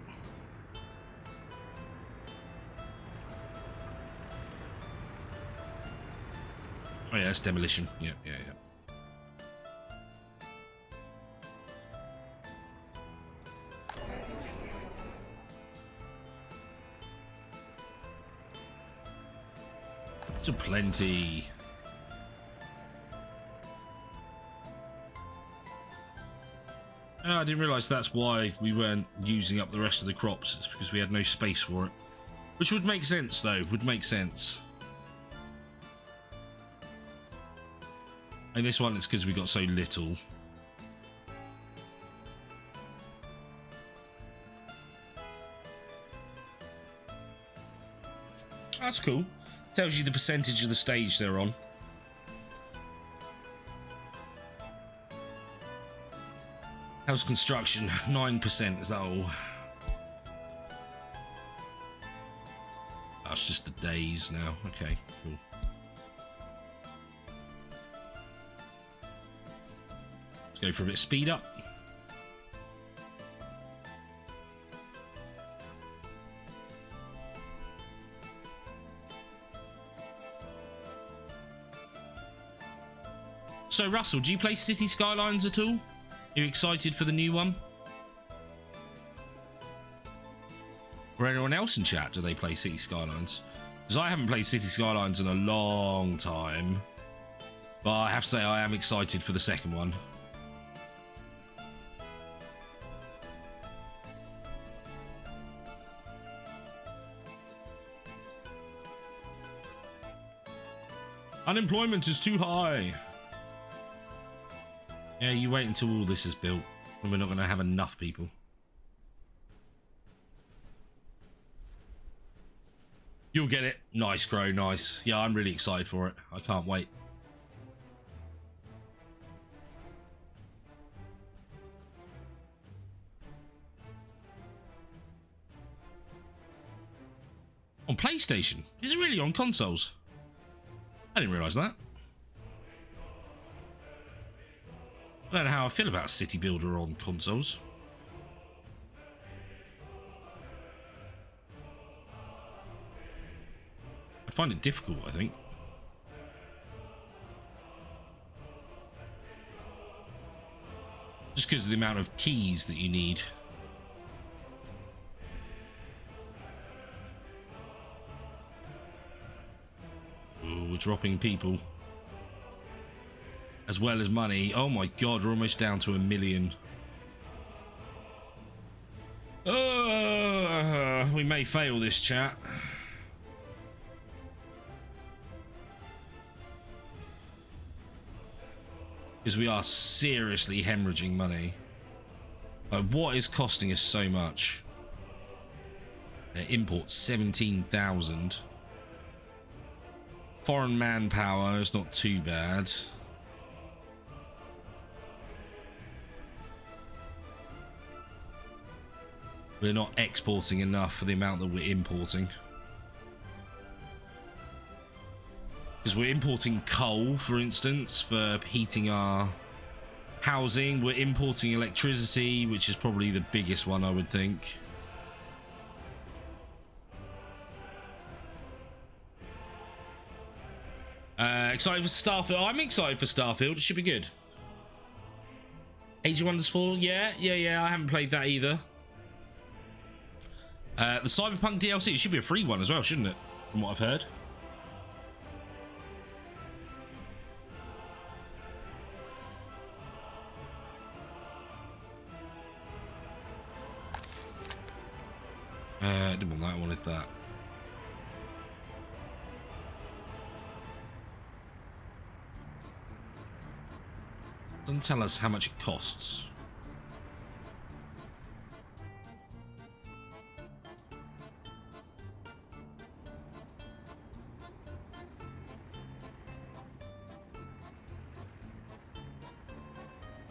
Oh yeah, it's demolition. Yeah. To plenty. Oh, I didn't realise that's why we weren't using up the rest of the crops. It's because we had no space for it. Which would make sense, though. Would make sense. And this one, it's because we got so little. That's cool. Tells you the percentage of the stage they're on. House construction, 9%, is that all? That's just the days now. Okay, cool. Let's go for a bit of speed up. So Russell, do you play City Skylines at all? Are you excited for the new one? Or anyone else in chat, do they play City Skylines? Because I haven't played City Skylines in a long time. But I have to say I am excited for the second one. Unemployment is too high. Yeah, you wait until all this is built and we're not going to have enough people. You'll get it. Nice, Crow, nice. Yeah, I'm really excited for it. I can't wait. On PlayStation? Is it really on consoles? I didn't realise that. I don't know how I feel about City Builder on consoles. I find it difficult, I think. Just because of the amount of keys that you need. Ooh, we're dropping people. As well as money. Oh my god, we're almost down to 1 million. We may fail this, chat. Because we are seriously hemorrhaging money. Like, what is costing us so much? Import 17,000. Foreign manpower is not too bad. We're not exporting enough for the amount that we're importing. Because we're importing coal, for instance, for heating our housing. We're importing electricity, which is probably the biggest one, I would think. Excited for Starfield? I'm excited for Starfield. It should be good. Age of Wonders 4? Yeah. I haven't played that either. The Cyberpunk DLC, it should be a free one as well, shouldn't it? From what I've heard. I didn't want that, I wanted that. Doesn't tell us how much it costs.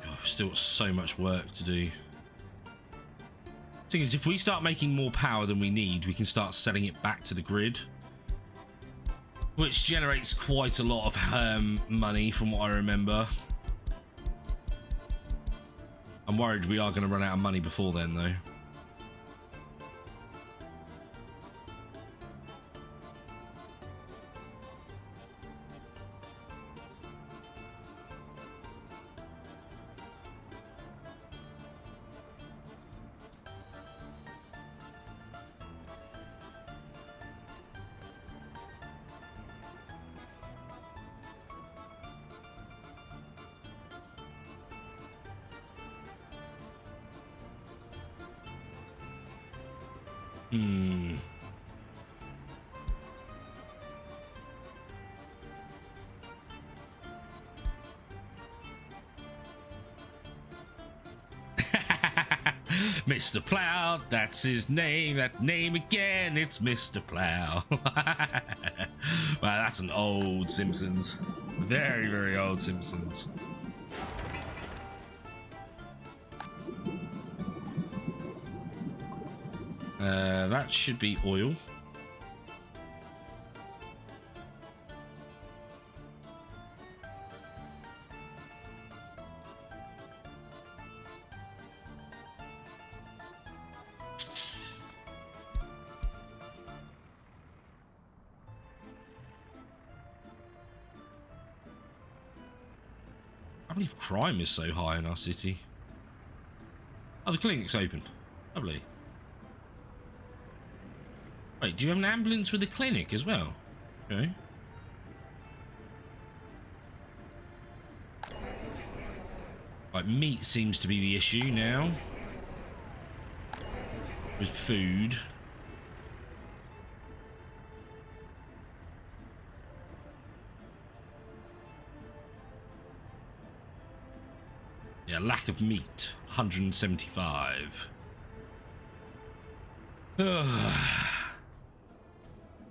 Oh, still got so much work to do. The thing is, if we start making more power than we need, we can start selling it back to the grid, which generates quite a lot of money from what I remember. I'm worried we are going to run out of money before then, though. Mr. Plow, that's his name, that name again, it's Mr. Plow. Wow, that's an old Simpsons. Very, very old Simpsons. That should be oil. believe crime is so high in our city. Oh, the clinic's open. Lovely. Wait, do you have an ambulance with a clinic as well? Okay. Right, meat seems to be the issue now. With food. Yeah, lack of meat. 175.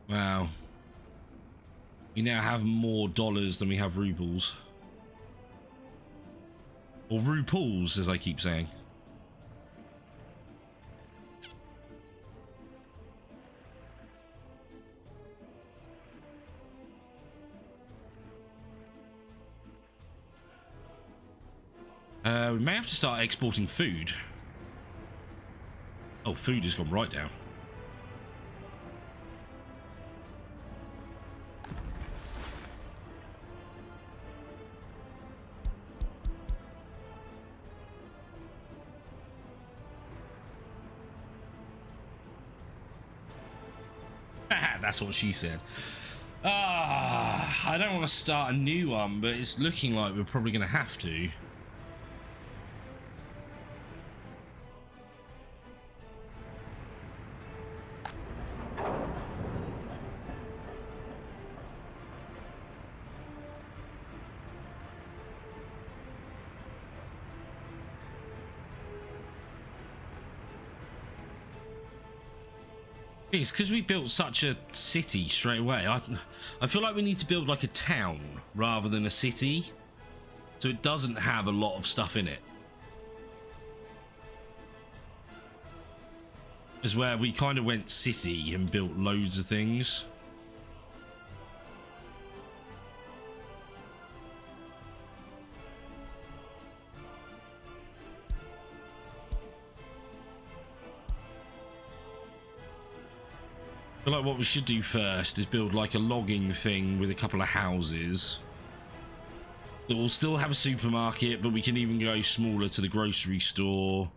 Wow. We now have more dollars than we have rubles. Or ruples, as I keep saying. We may have to start exporting food. Oh, food has gone right down. That's what she said. I don't want to start a new one, but it's looking like we're probably going to have to. It's because we built such a city straight away. I feel like we need to build like a town rather than a city, so it doesn't have a lot of stuff in it. Is where we kind of went city and built loads of things. I feel like what we should do first is build like a logging thing with a couple of houses. It will still have a supermarket, but we can even go smaller to the grocery store.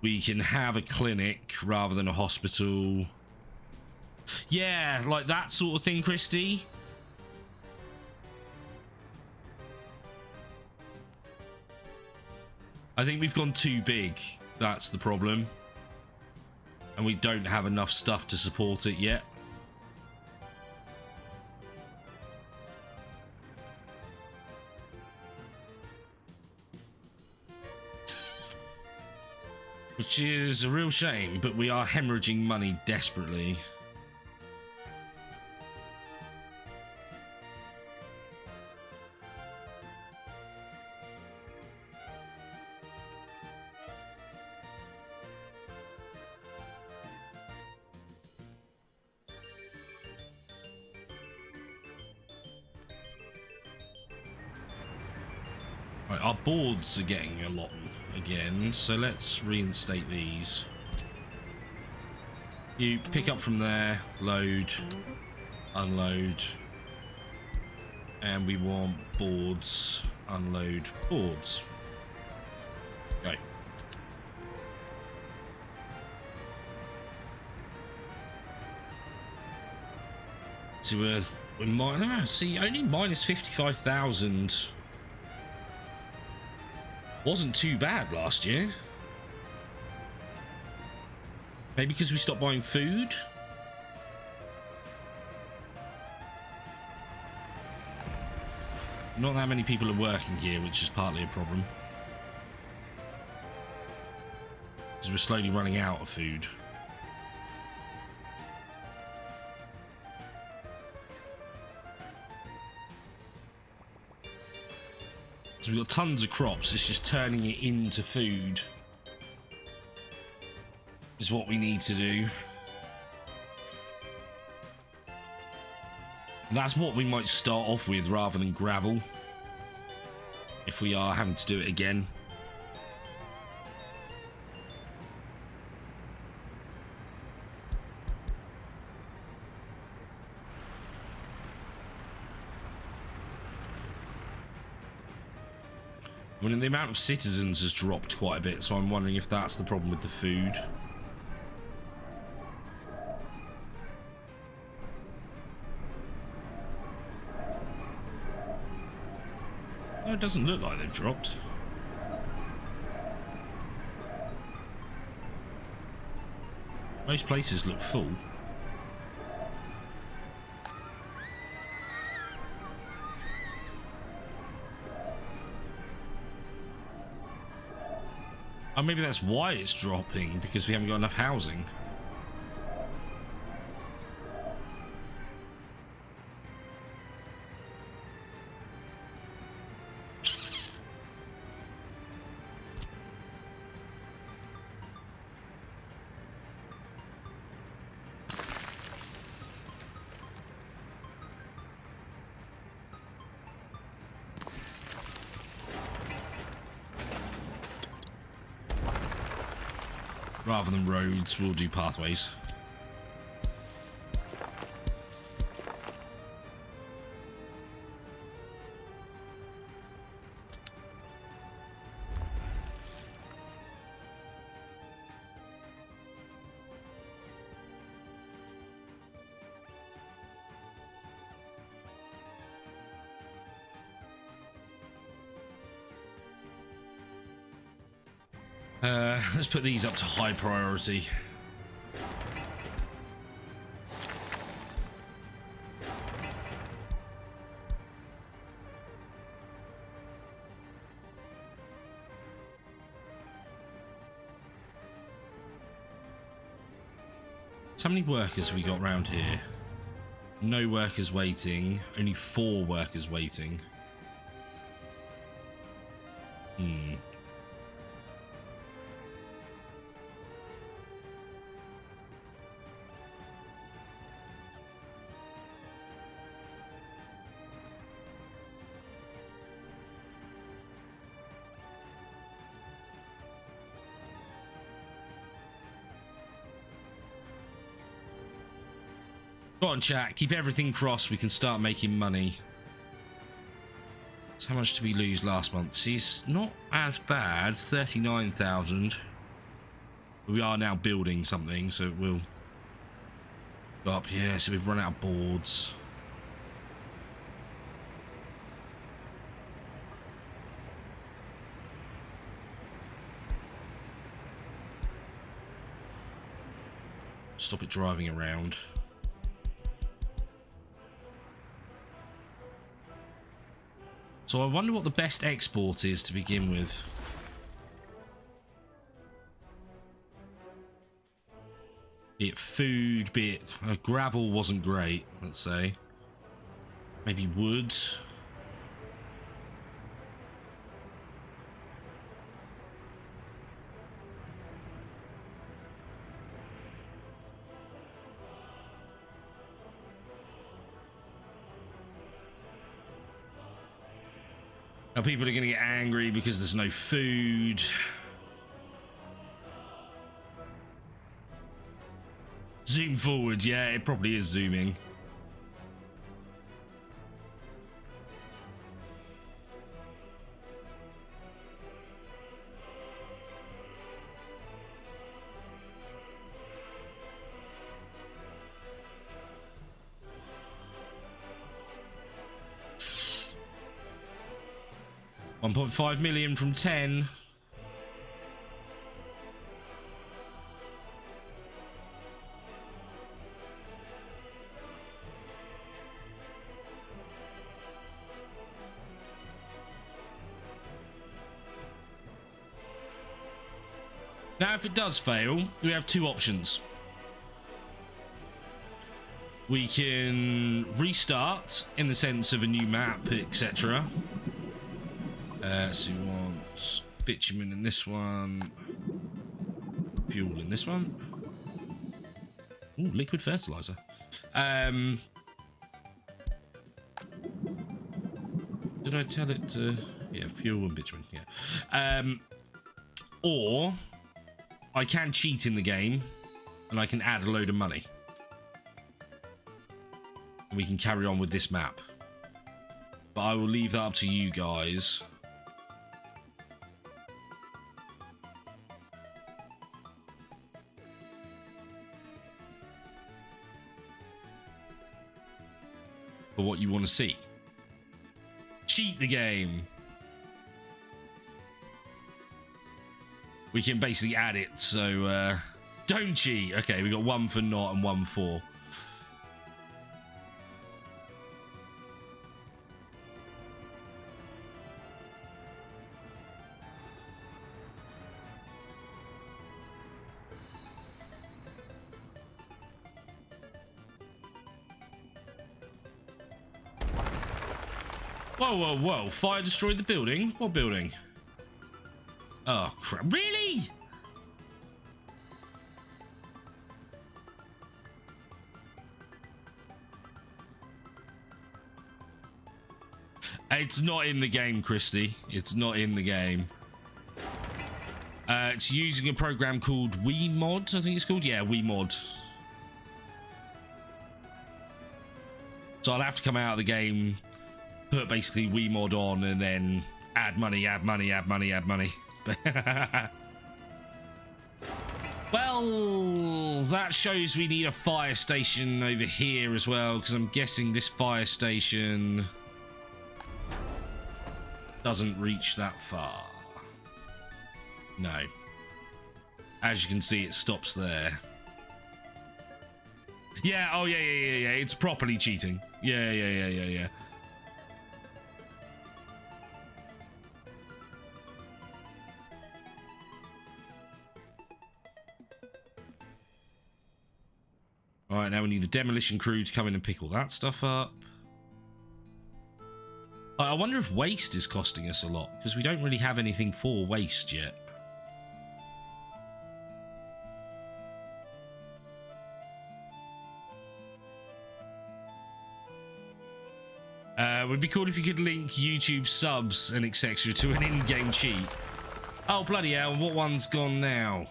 We can have a clinic rather than a hospital. Yeah, like that sort of thing, Christy. I think we've gone too big. That's the problem. And we don't have enough stuff to support it yet. Which is a real shame, but we are hemorrhaging money desperately. Right, our boards are getting a lot again, so let's reinstate these. You pick up from there, load, unload, and we want boards, unload boards. Go. So we're only minus 55,000. Wasn't too bad last year. Maybe because we stopped buying food? Not that many people are working here, which is partly a problem. Because we're slowly running out of food. So we've got tons of crops, it's just turning it into food is what we need to do. And that's what we might start off with rather than gravel, if we are having to do it again. I mean, the amount of citizens has dropped quite a bit, so I'm wondering if that's the problem with the food. No, it doesn't look like they've dropped. Most places look full. Oh, maybe that's why it's dropping, because we haven't got enough housing. Rather than roads, we'll do pathways. Let's put these up to high priority. So how many workers have we got around here? No workers waiting. Only 4 workers waiting. Go on, chat. Keep everything crossed. We can start making money. So how much did we lose last month? See, it's not as bad. 39,000. We are now building something, so it will go up. Yeah, so we've run out of boards. Stop it driving around. So I wonder what the best export is to begin with. Be it food, be it gravel wasn't great, let's say. Maybe wood. Now people are going to get angry because there's no food. Zoom forward, yeah, it probably is zooming. $1.5 million from 10. Now, if it does fail, we have 2 options. We can restart in the sense of a new map, etc. So we want bitumen in this one, fuel in this one. Ooh, liquid fertilizer. Did I tell it to? Yeah, fuel and bitumen. Yeah. Or I can cheat in the game, and I can add a load of money, and we can carry on with this map. But I will leave that up to you guys. for what you want to see. Cheat the game. We can basically add it, so don't cheat. Okay, we got one for not and one for. Whoa, whoa, whoa. Fire destroyed the building? What building? Oh, crap. Really? It's not in the game, Christy. It's not in the game. It's using a program called WeMod, I think it's called. Yeah, WeMod. So I'll have to come out of the game, put basically WeMod on, and then add money, add money, add money, add money. Well, that shows we need a fire station over here as well, because I'm guessing this fire station doesn't reach that far. No. As you can see, it stops there. Yeah, oh yeah. It's properly cheating. Yeah. Alright, now we need the demolition crew to come in and pick all that stuff up. I wonder if waste is costing us a lot, because we don't really have anything for waste yet. Would be cool if you could link YouTube subs and etc. to an in-game cheat. Oh, bloody hell, what one's gone now?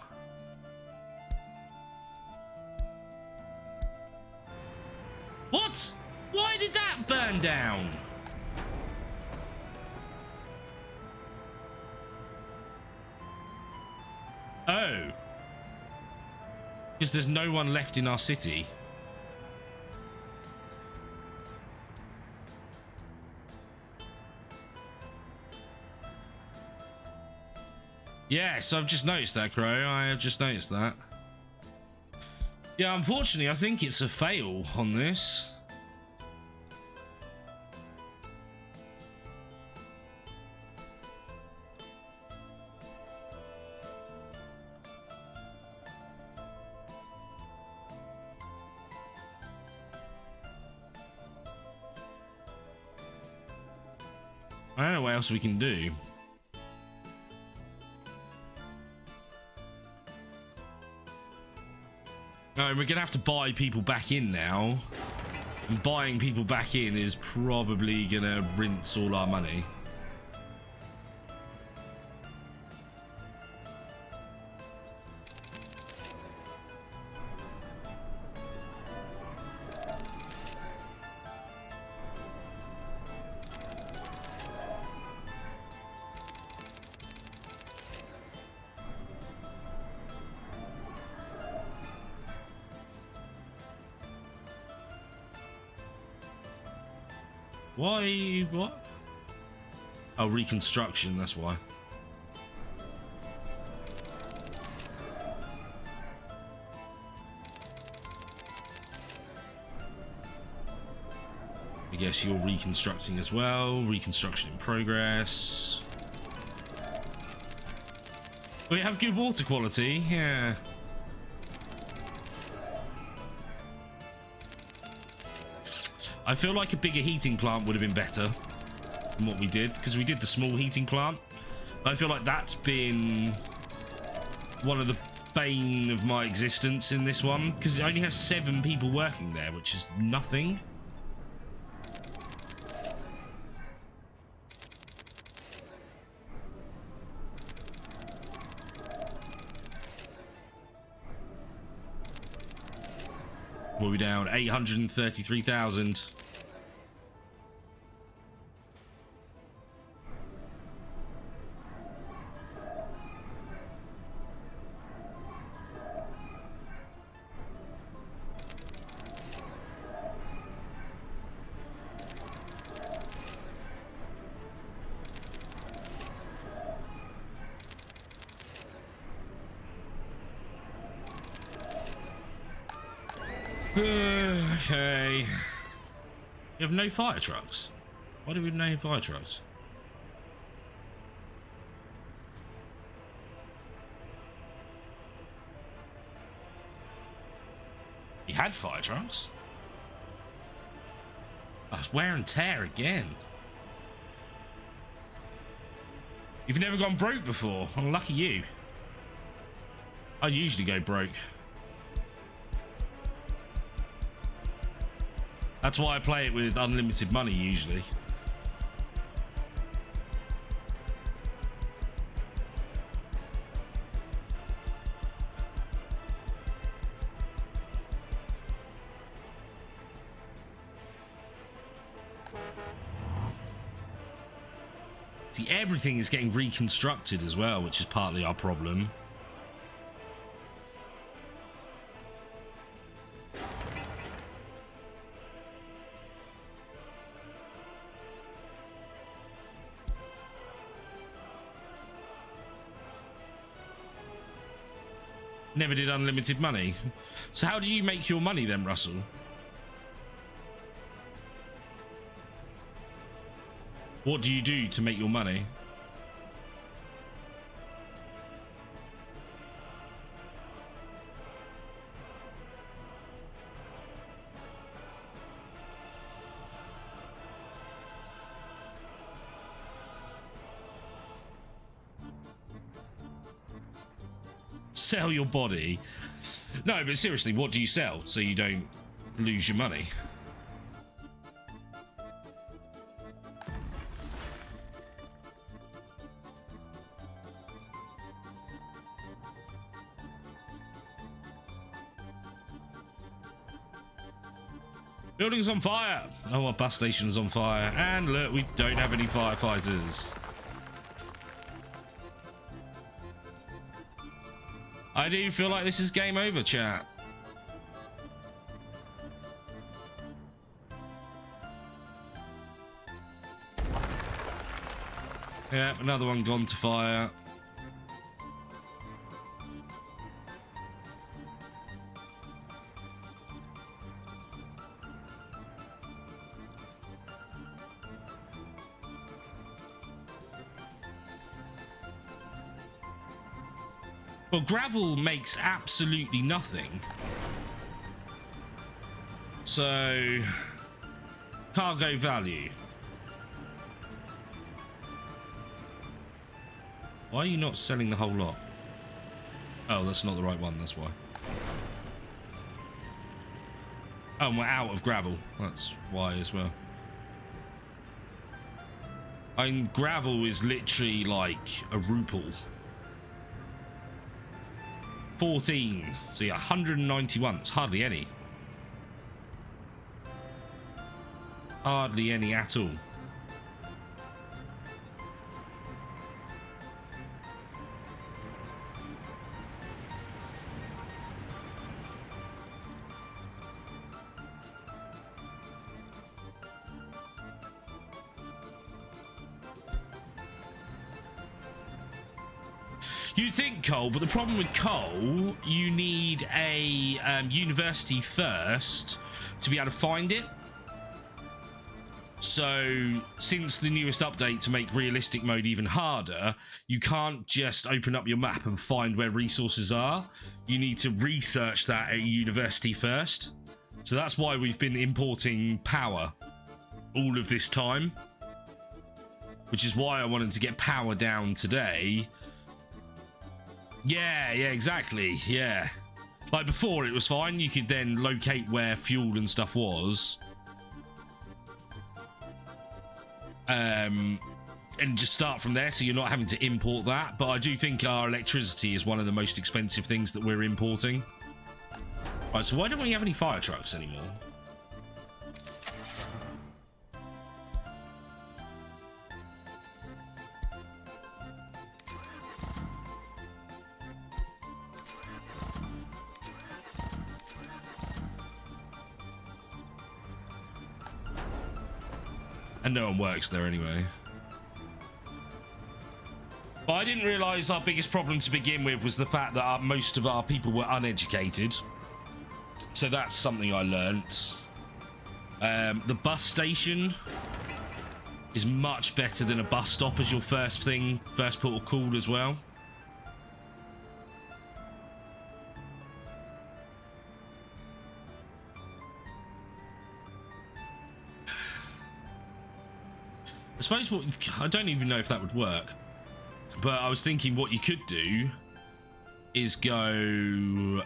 What? Why did that burn down? Oh. Because there's no one left in our city. Yes, I've just noticed that, Crow. I have just noticed that. Yeah, unfortunately, I think it's a fail on this. I don't know what else we can do. No, we're gonna have to buy people back in now. And buying people back in is probably gonna rinse all our money. Why? What? Oh, reconstruction, that's why. I guess you're reconstructing as well. Reconstruction in progress. We have good water quality, yeah. I feel like a bigger heating plant would have been better than what we did, because we did the small heating plant. I feel like that's been one of the bane of my existence in this one, because it only has 7 people working there, which is nothing. What are we down? 833,000. Okay. You have no fire trucks. Why do we have no fire trucks? You had fire trucks? Oh, it's wear and tear again. You've never gone broke before. Oh, lucky you. I usually go broke. That's why I play it with unlimited money usually. See, everything is getting reconstructed as well, which is partly our problem. Never did unlimited money. So how do you make your money then, Russell? What do you do to make your money? Sell your body? No, but seriously, what do you sell so you don't lose your money? Building's on fire. Oh, our bus station's on fire. And look, we don't have any firefighters. I do feel like this is game over, chat. Yeah, another one gone to fire. Well, gravel makes absolutely nothing. So, cargo value. Why are you not selling the whole lot? Oh, that's not the right one, that's why. Oh, and we're out of gravel. That's why as well. I mean, gravel is literally like a ruple. 14. So yeah, 191. It's hardly any. Hardly any at all. You'd think coal, but the problem with coal, you need a university first to be able to find it. So, since the newest update to make realistic mode even harder, you can't just open up your map and find where resources are. You need to research that at university first. So that's why we've been importing power all of this time. Which is why I wanted to get power down today. Yeah, exactly. Yeah. Like before, it was fine. You could then locate where fuel and stuff was. And just start from there, so you're not having to import that. But I do think our electricity is one of the most expensive things that we're importing. Right, so why don't we have any fire trucks anymore? And no one works there anyway. But I didn't realise our biggest problem to begin with was the fact that most of our people were uneducated. So that's something I learnt. The bus station is much better than a bus stop as your first port of call as well. I suppose I don't even know if that would work, but I was thinking what you could do is go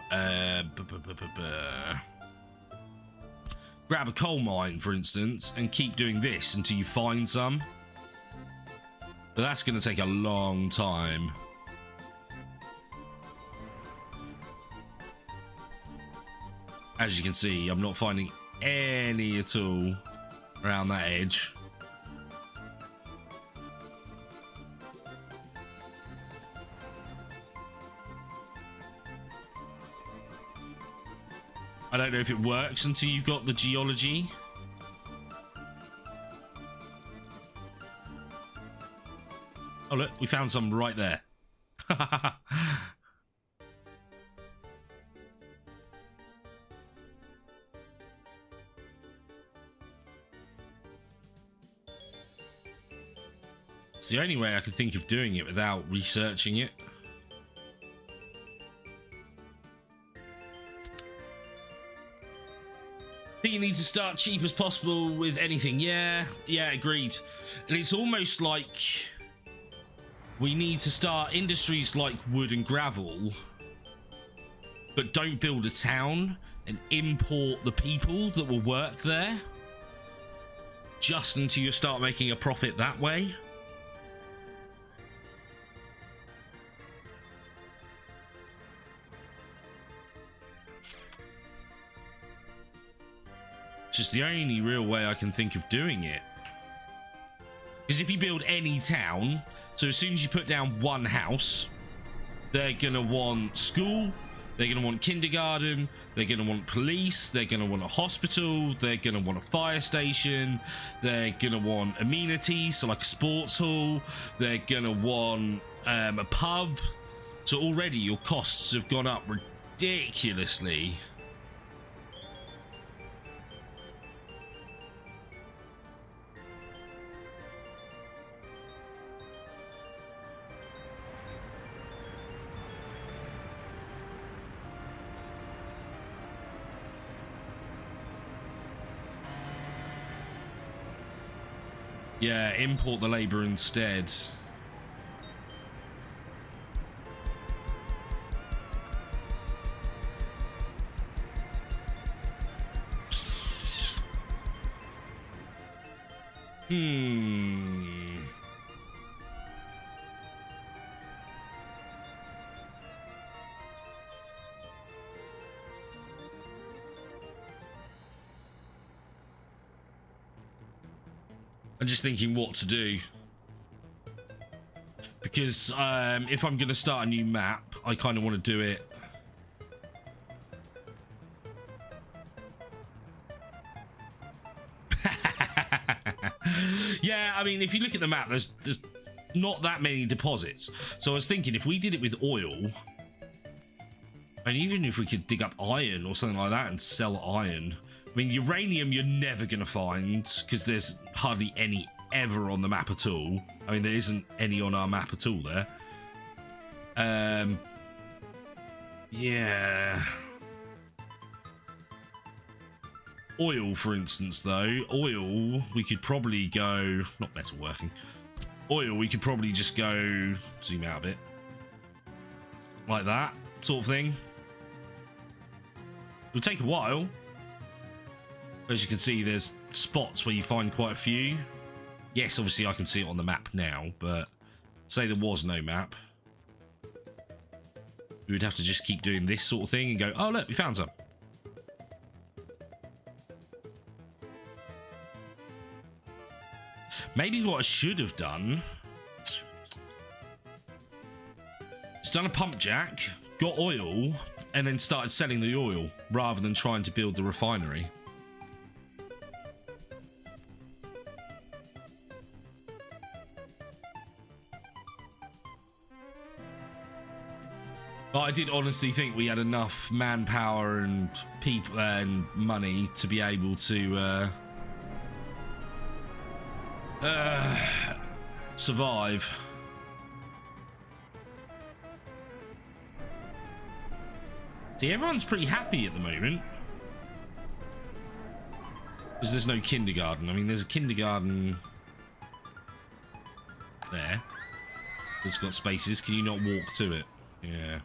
grab a coal mine, for instance, and keep doing this until you find some. But that's going to take a long time. As you can see, I'm not finding any at all around that edge. I don't know if it works until you've got the geology. Oh look, we found some right there. It's the only way I could think of doing it without researching it. I think you need to start cheap as possible with anything. Yeah, agreed. And it's almost like we need to start industries like wood and gravel, but don't build a town and import the people that will work there just until you start making a profit that way. It's just the only real way I can think of doing it. Because if you build any town, so as soon as you put down one house, they're going to want school, they're going to want kindergarten, they're going to want police, they're going to want a hospital, they're going to want a fire station, they're going to want amenities, so like a sports hall, they're going to want a pub. So already your costs have gone up ridiculously. Yeah, import the labor instead. I'm just thinking what to do. Because if I'm going to start a new map, I kind of want to do it. Yeah, I mean, if you look at the map, there's not that many deposits. So I was thinking if we did it with oil, and even if we could dig up iron or something like that and sell iron. I mean, uranium you're never going to find because there's hardly any ever on the map at all. I mean, there isn't any on our map at all there. Yeah. Oil, for instance, though. Oil, we could probably go... Not metalworking. Oil, we could probably just go... Zoom out a bit. Like that sort of thing. It'll take a while. As you can see, there's spots where you find quite a few. Yes, obviously I can see it on the map now, but say there was no map, we would have to just keep doing this sort of thing and go, oh look, we found some. Maybe what I should have done is done a pump jack, got oil, and then started selling the oil rather than trying to build the refinery. But I did honestly think we had enough manpower and people and money to be able to survive. See, everyone's pretty happy at the moment. Because there's no kindergarten. I mean, there's a kindergarten there. It's got spaces. Can you not walk to it? Yeah.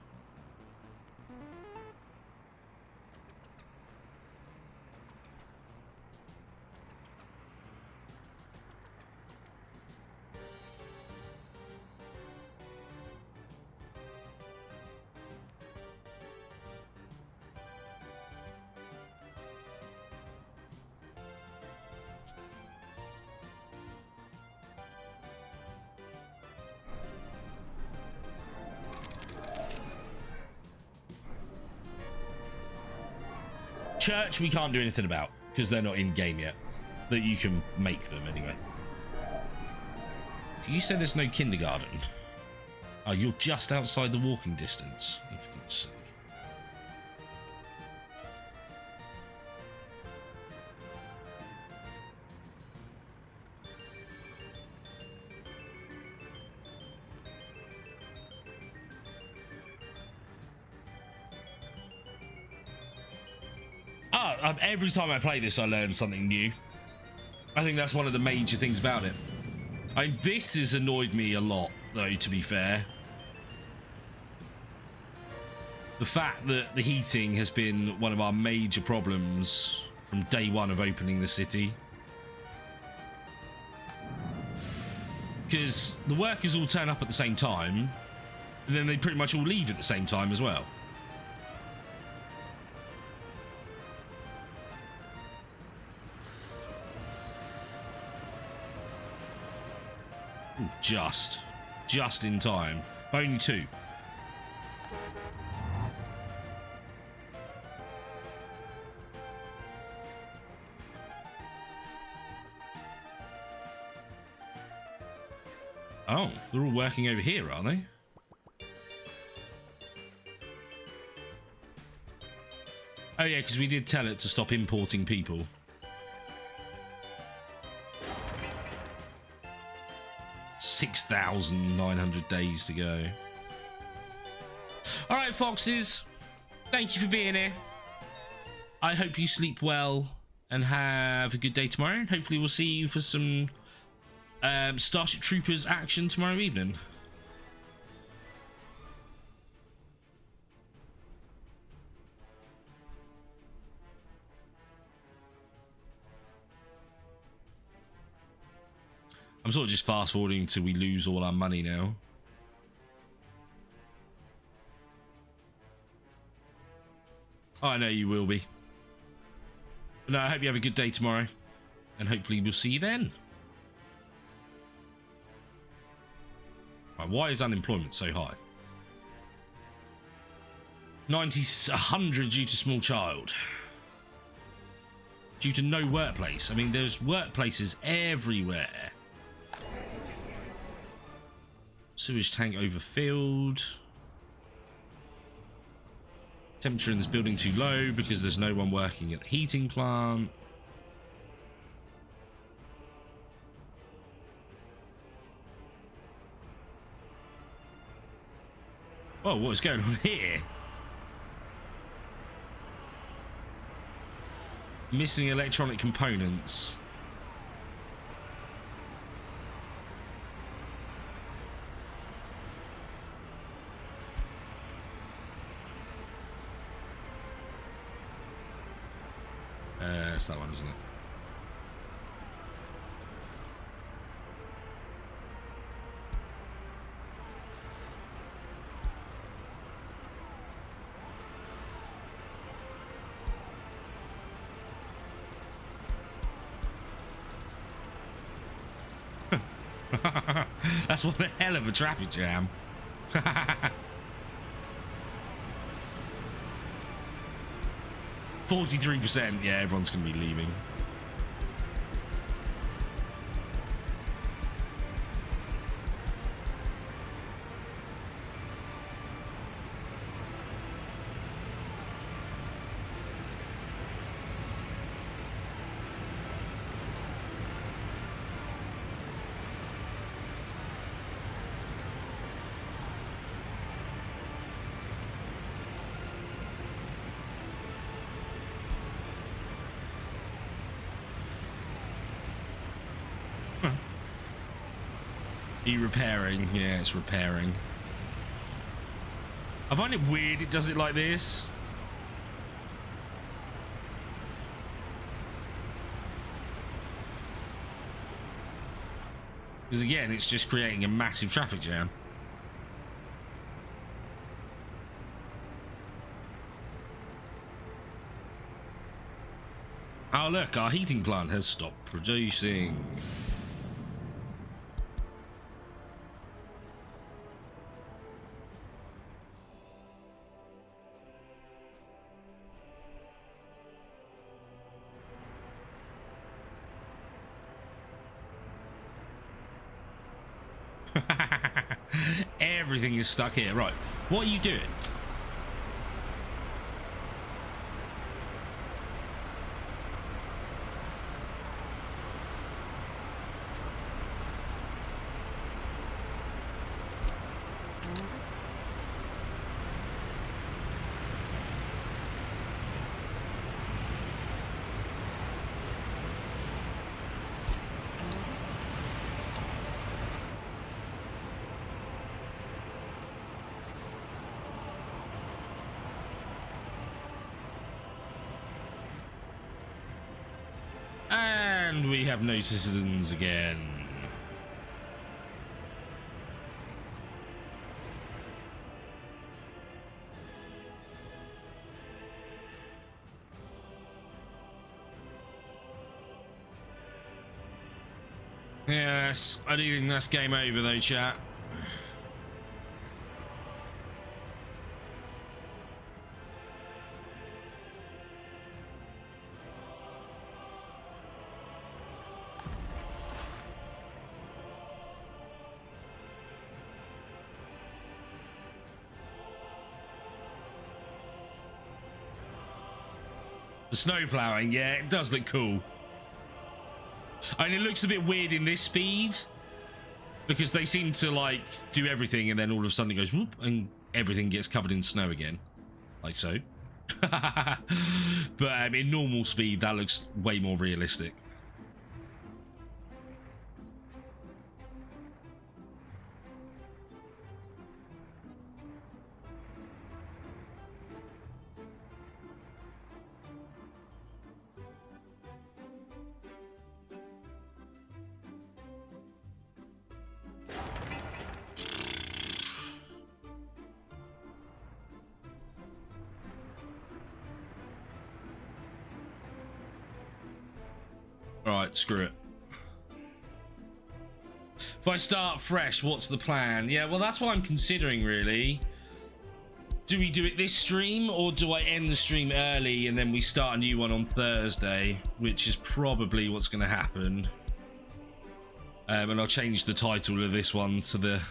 Church we can't do anything about because they're not in game yet. That you can make them anyway. You said there's no kindergarten. Oh, you're just outside the walking distance. For goodness sake. Every time I play this, I learn something new. I think that's one of the major things about it. This has annoyed me a lot, though, to be fair. The fact that the heating has been one of our major problems from day one of opening the city. Because the workers all turn up at the same time, and then they pretty much all leave at the same time as well. Ooh, just in time. Only 2. Oh, they're all working over here, are they? Oh yeah, because we did tell it to stop importing people. 6,900 days to go. All right, foxes. Thank you for being here. I hope you sleep well and have a good day tomorrow. Hopefully we'll see you for some Starship Troopers action tomorrow evening. I'm sort of just fast forwarding till we lose all our money now. Oh, I know you will be. But no, I hope you have a good day tomorrow. And hopefully we'll see you then. Right, why is unemployment so high? 100 due to small child. Due to no workplace. I mean, there's workplaces everywhere. Sewage tank overfilled. Temperature in this building too low because there's no one working at the heating plant. Whoa, what's going on here? Missing electronic components. It's that one, isn't it? That's one hell of a traffic jam. 43%, yeah, everyone's gonna be leaving. Are you repairing? Yeah, it's repairing. I find it weird it does it like this. Because again, it's just creating a massive traffic jam. Oh look, our heating plant has stopped producing. Everything is stuck here. Right, what are you doing? And we have no citizens again. Yes, I do think that's game over though, chat. The snow plowing, yeah, it does look cool. And it looks a bit weird in this speed because they seem to like do everything and then all of a sudden it goes whoop and everything gets covered in snow again, like so. But in normal speed that looks way more realistic. Alright, screw it. If I start fresh, what's the plan? Yeah, well, that's what I'm considering, really. Do we do it this stream, or do I end the stream early and then we start a new one on Thursday? Which is probably what's going to happen. And I'll change the title of this one to the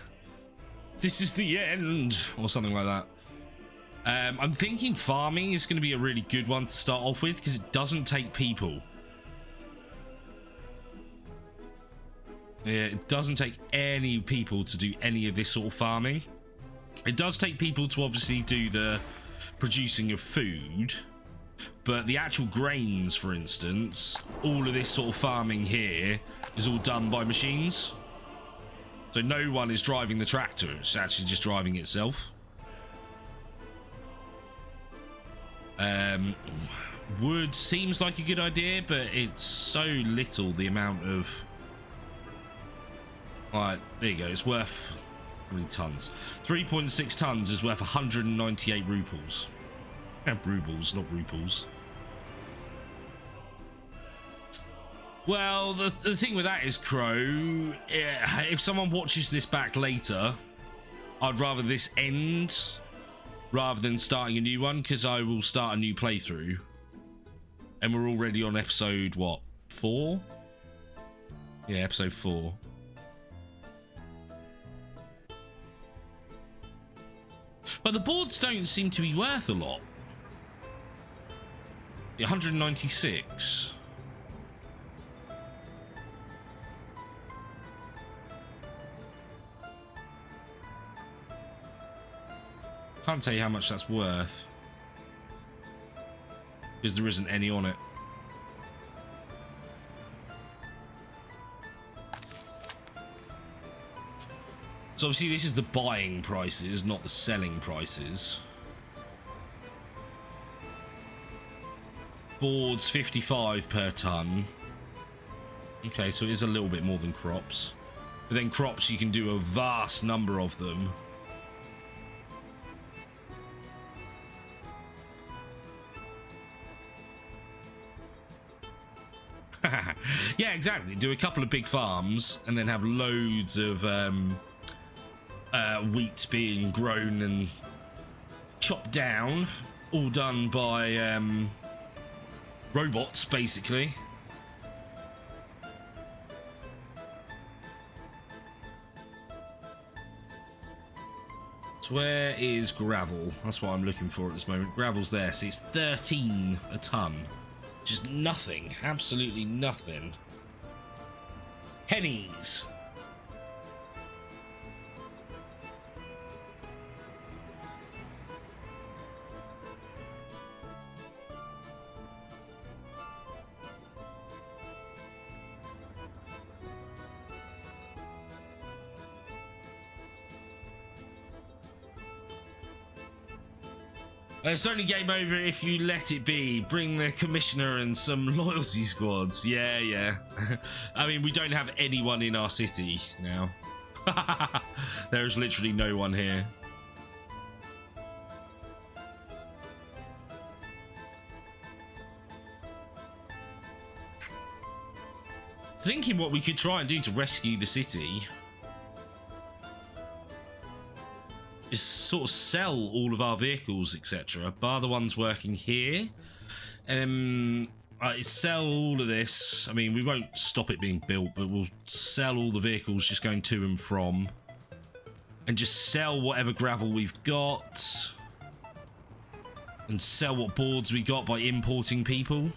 "This is the end" or something like that. I'm thinking farming is going to be a really good one to start off with because it doesn't take people. Yeah, it doesn't take any people to do any of this sort of farming. It does take people to obviously do the producing of food, but the actual grains, for instance, all of this sort of farming here is all done by machines. So no one is driving the tractor, it's actually just driving itself. Wood seems like a good idea, but it's so little the amount of... Alright, there you go. It's worth how many tons? 3.6 tons is worth 198 rubles. Rubles, not ruples. Well, the thing with that is, Crow, if someone watches this back later, I'd rather this end rather than starting a new one, because I will start a new playthrough. And we're already on episode, what, 4? Yeah, episode 4. But the boards don't seem to be worth a lot. 196. Can't tell you how much that's worth, because there isn't any on it. So obviously this is the buying prices, not the selling prices. Boards 55 per ton. Okay, so it is a little bit more than crops. But then crops, you can do a vast number of them. Yeah, exactly. Do a couple of big farms and then have loads of wheat being grown and chopped down, all done by robots, basically. So where is gravel? That's what I'm looking for at this moment. Gravel's there. See, it's 13 a ton. Just nothing. Absolutely nothing. Pennies. It's only game over if you let it be. Bring the commissioner and some loyalty squads. Yeah, yeah. I mean, we don't have anyone in our city now. There's literally no one here. Thinking what we could try and do to rescue the city is sort of sell all of our vehicles, etc., bar the ones working here. Sell all of this. I mean, we won't stop it being built, but we'll sell all the vehicles just going to and from, and just sell whatever gravel we've got, and sell what boards we got by importing people.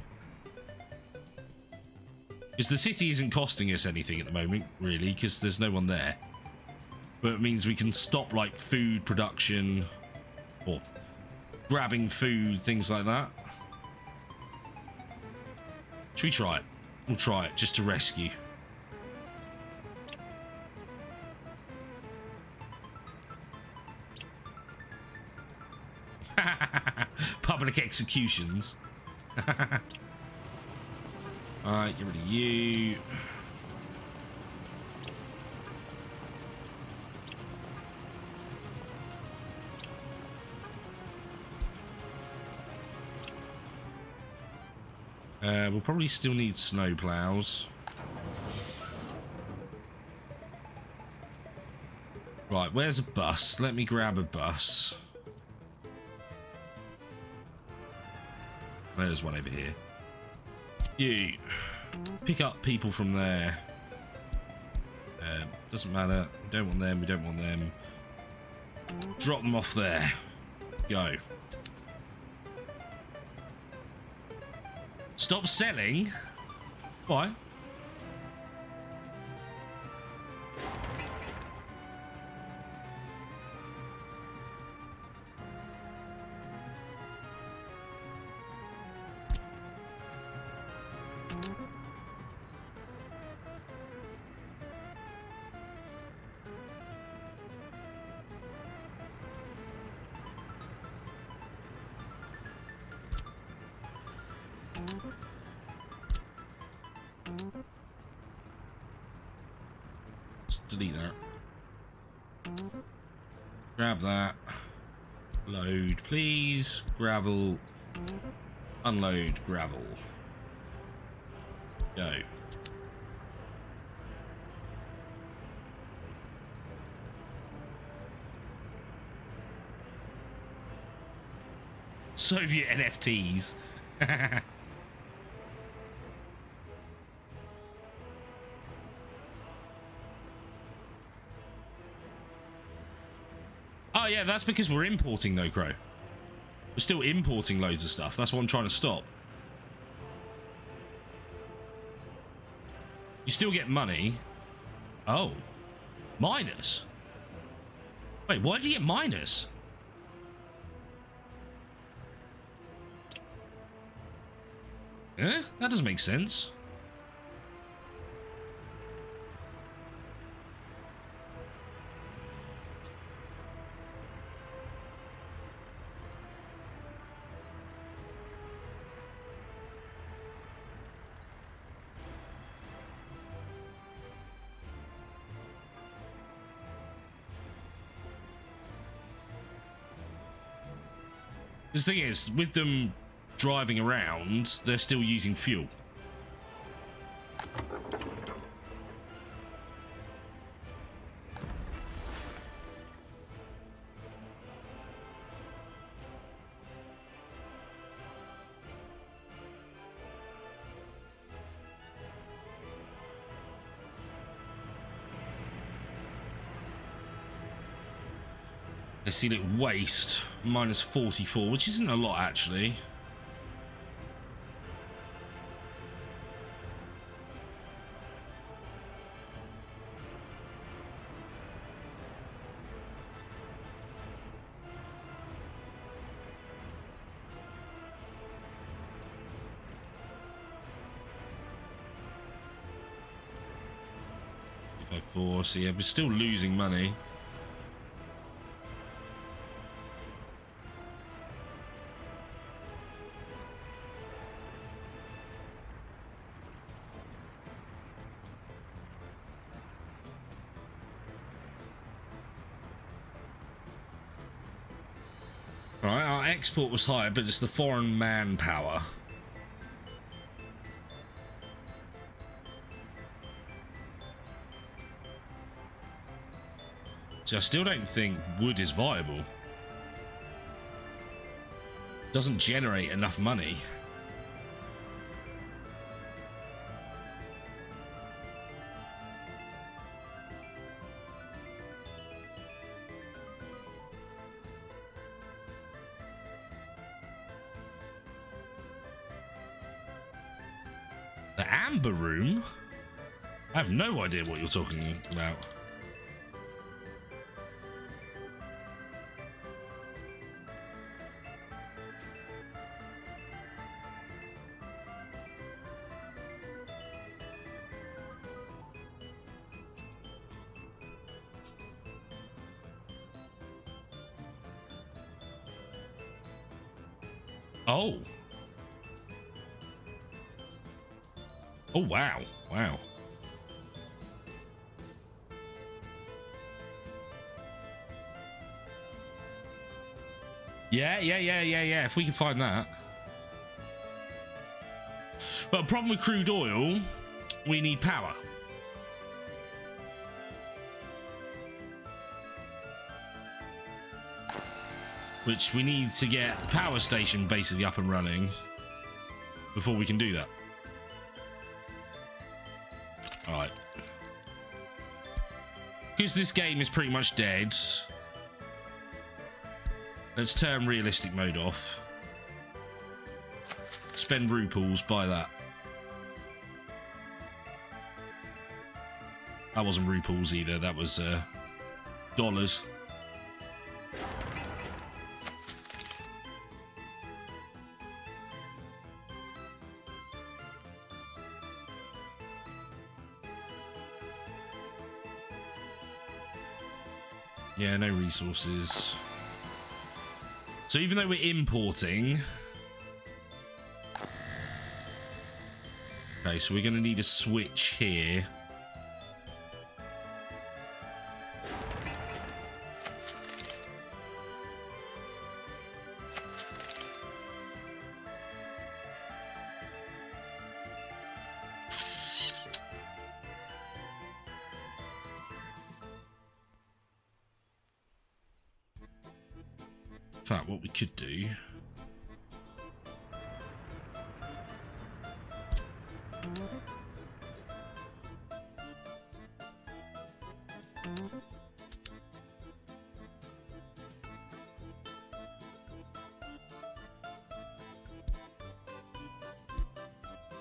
Because the city isn't costing us anything at the moment, really, because there's no one there. But it means we can stop, like, food production or grabbing food, things like that. Should we try it? We'll try it just to rescue. Public executions. Alright, get rid of you. We'll probably still need snow plows. Right, where's a bus? Let me grab a bus. There's one over here. You pick up people from there. Doesn't matter. We don't want them. We don't want them. Drop them off there. Go. Stop selling? Why? Delete that. Grab that. Load, please. Gravel. Unload gravel. Go. Soviet NFTs. Oh yeah, that's because we're importing though, Crow. We're still importing loads of stuff. That's what I'm trying to stop. You still get money. Oh. Minus? Wait, why do you get minus? Eh? That doesn't make sense. The thing is, with them driving around, they're still using fuel. Let's see it waste minus 44, which isn't a lot actually. Ep4, so yeah, we're still losing money. Right, our export was higher, but it's the foreign manpower. So I still don't think wood is viable. Doesn't generate enough money. The Amber Room? I have no idea what you're talking about. Oh. Oh, wow. Wow. Yeah. If we can find that. But a problem with crude oil, we need power. Which we need to get the power station basically up and running before we can do that. Alright. Because this game is pretty much dead, let's turn realistic mode off. Spend rupees, buy that. That wasn't rupees either, that was dollars. Yeah, no resources. So even though we're importing... Okay, so we're going to need a switch here. In fact, what we could do...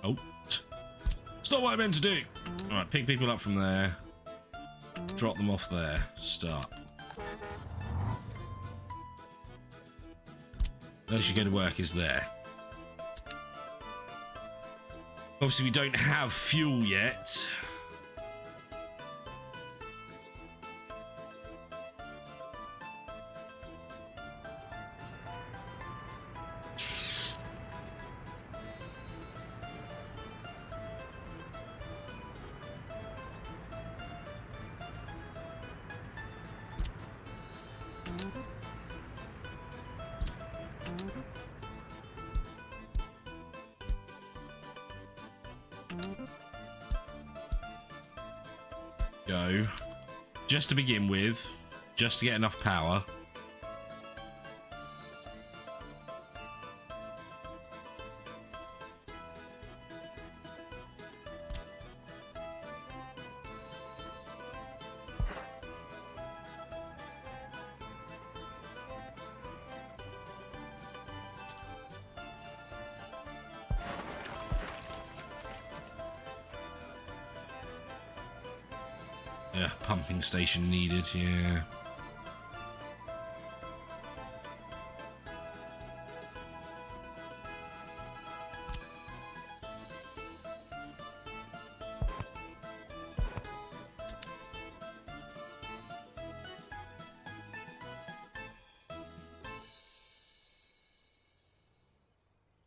Oh. It's not what I meant to do. Alright, pick people up from there. Drop them off there. Start. Those you go to work is there. Obviously, we don't have fuel yet. go, just to begin with, just to get enough power. Yeah, pumping station needed, yeah.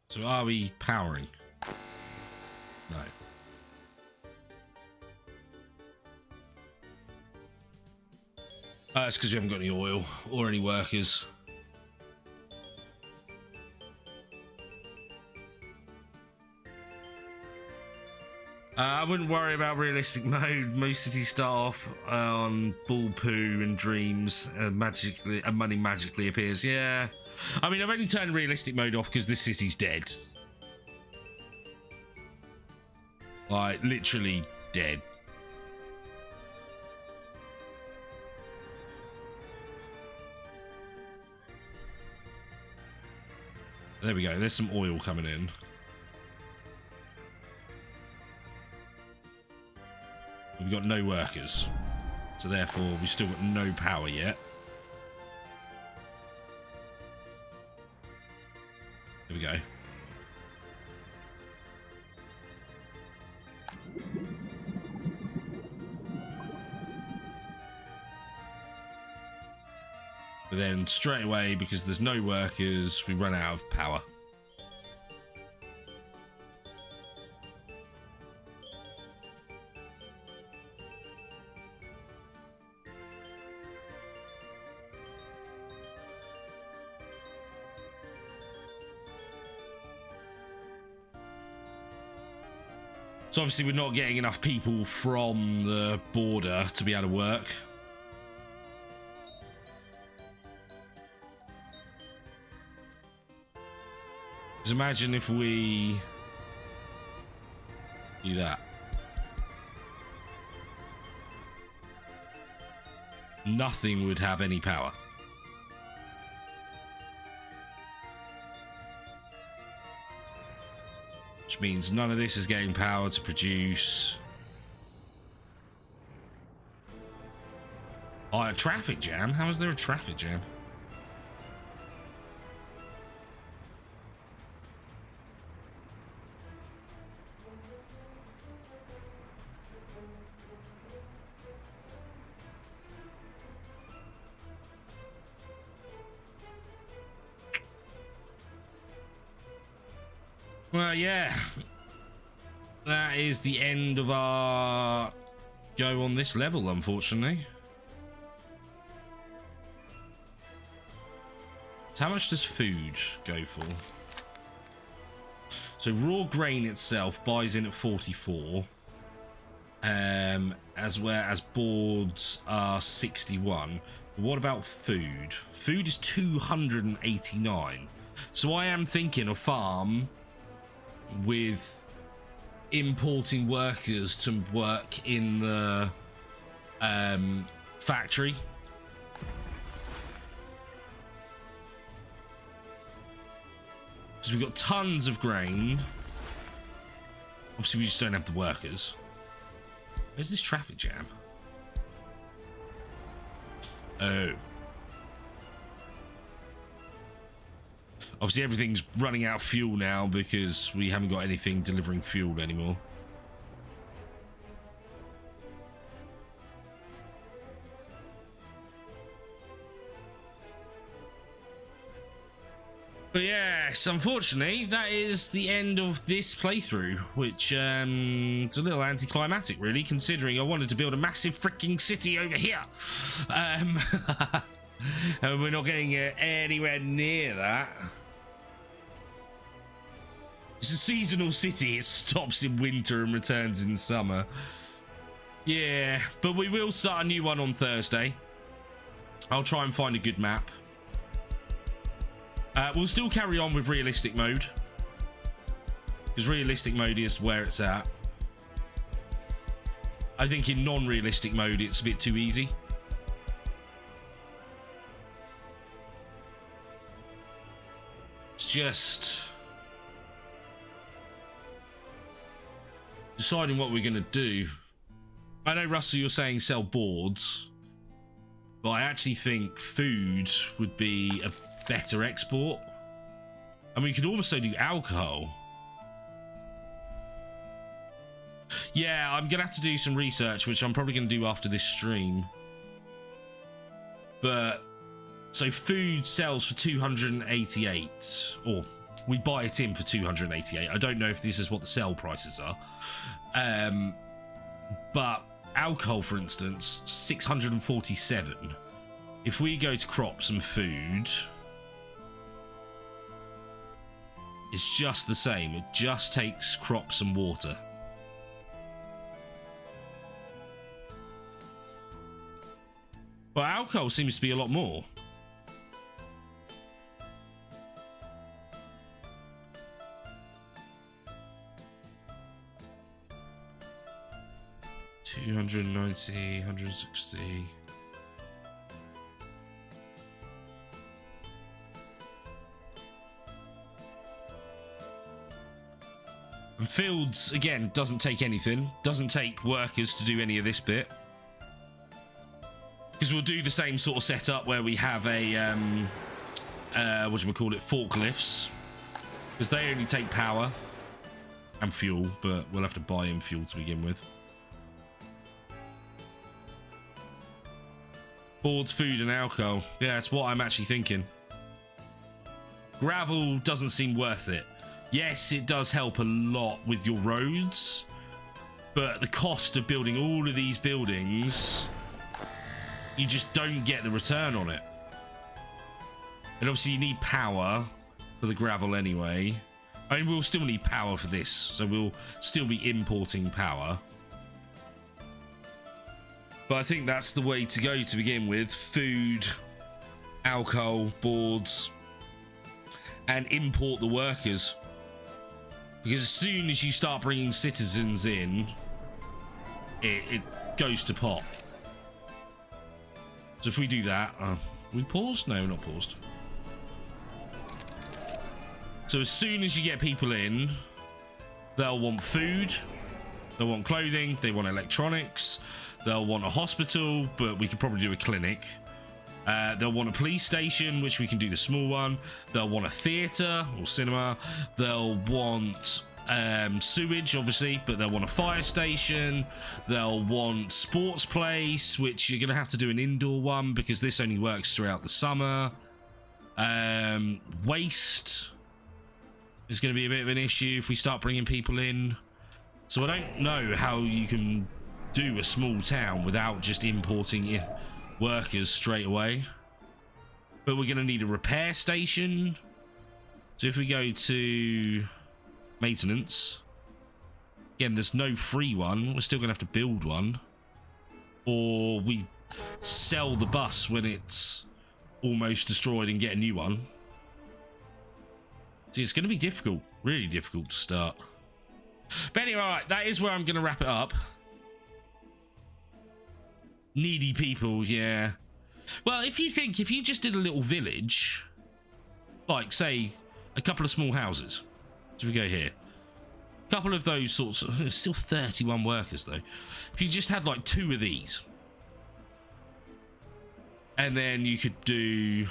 So are we powering? No. It's because we haven't got any oil or any workers. I wouldn't worry about realistic mode. Most cities start off on ball poo and dreams, and money magically appears. Yeah, I mean, I've only turned realistic mode off because this city's dead. Like, literally dead. There we go. There's some oil coming in. We've got no workers, so therefore we've still got no power yet. There we go. But then straight away, because there's no workers, we run out of power. So obviously we're not getting enough people from the border to be able to work. Just imagine if we do that. Nothing would have any power. Which means none of this is getting power to produce. Oh, a traffic jam? How is there a traffic jam? Well, yeah, that is the end of our go on this level, unfortunately. So how much does food go for? So raw grain itself buys in at 44, as well as boards are 61. But what about food? Food is 289. So I am thinking a farm with importing workers to work in the factory. Because we've got tons of grain. Obviously we just don't have the workers. Where's this traffic jam? Oh. Obviously everything's running out of fuel now because we haven't got anything delivering fuel anymore. But yes, unfortunately, that is the end of this playthrough, which it's a little anticlimactic, really, considering I wanted to build a massive freaking city over here. And we're not getting anywhere near that. It's a seasonal city. It stops in winter and returns in summer. Yeah, but we will start a new one on Thursday. I'll try and find a good map. We'll still carry on with realistic mode, because realistic mode is where it's at. I think in non-realistic mode it's a bit too easy. It's just deciding what we're going to do. I know, Russell, you're saying sell boards, but I actually think food would be a better export. And we could also do alcohol. Yeah, I'm going to have to do some research, which I'm probably going to do after this stream. But, so food sells for 288, or we buy it in for 288. I don't know if this is what the sell prices are. But alcohol, for instance, 647. If we go to crops and food, it's just the same. It just takes crops and water. But alcohol seems to be a lot more. $290, $160. And fields, again, doesn't take anything. Doesn't take workers to do any of this bit. Because we'll do the same sort of setup where we have a, forklifts. Because they only take power and fuel, but we'll have to buy in fuel to begin with. Boards, food, and alcohol. Yeah, that's what I'm actually thinking. Gravel doesn't seem worth it. Yes, it does help a lot with your roads, but the cost of building all of these buildings, you just don't get the return on it. And obviously you need power for the gravel anyway. I mean, we'll still need power for this, so we'll still be importing power. But I think that's the way to go to begin with. Food, alcohol, boards, and import the workers. Because as soon as you start bringing citizens in, it goes to pot. So if we do that, we paused? No, not paused. So as soon as you get people in, they'll want food, they'll want clothing, they want electronics, they'll want a hospital, but we could probably do a clinic. They'll want a police station, which we can do the small one. They'll want a theatre or cinema. They'll want sewage, obviously, but they'll want a fire station. They'll want sports place, which you're going to have to do an indoor one because this only works throughout the summer. Waste is going to be a bit of an issue if we start bringing people in. So I don't know how you can do a small town without just importing workers straight away. But we're going to need a repair station. So if we go to maintenance, again, there's no free one. We're still going to have to build one, or we sell the bus when it's almost destroyed and get a new one. See, it's going to be difficult, really difficult to start. But anyway, all right, that is where I'm going to wrap it up. Needy people, yeah. Well, if you just did a little village, like, say, a couple of small houses. So we go here. A couple of those sorts of... There's still 31 workers, though. If you just had, like, 2 of these. And then you could do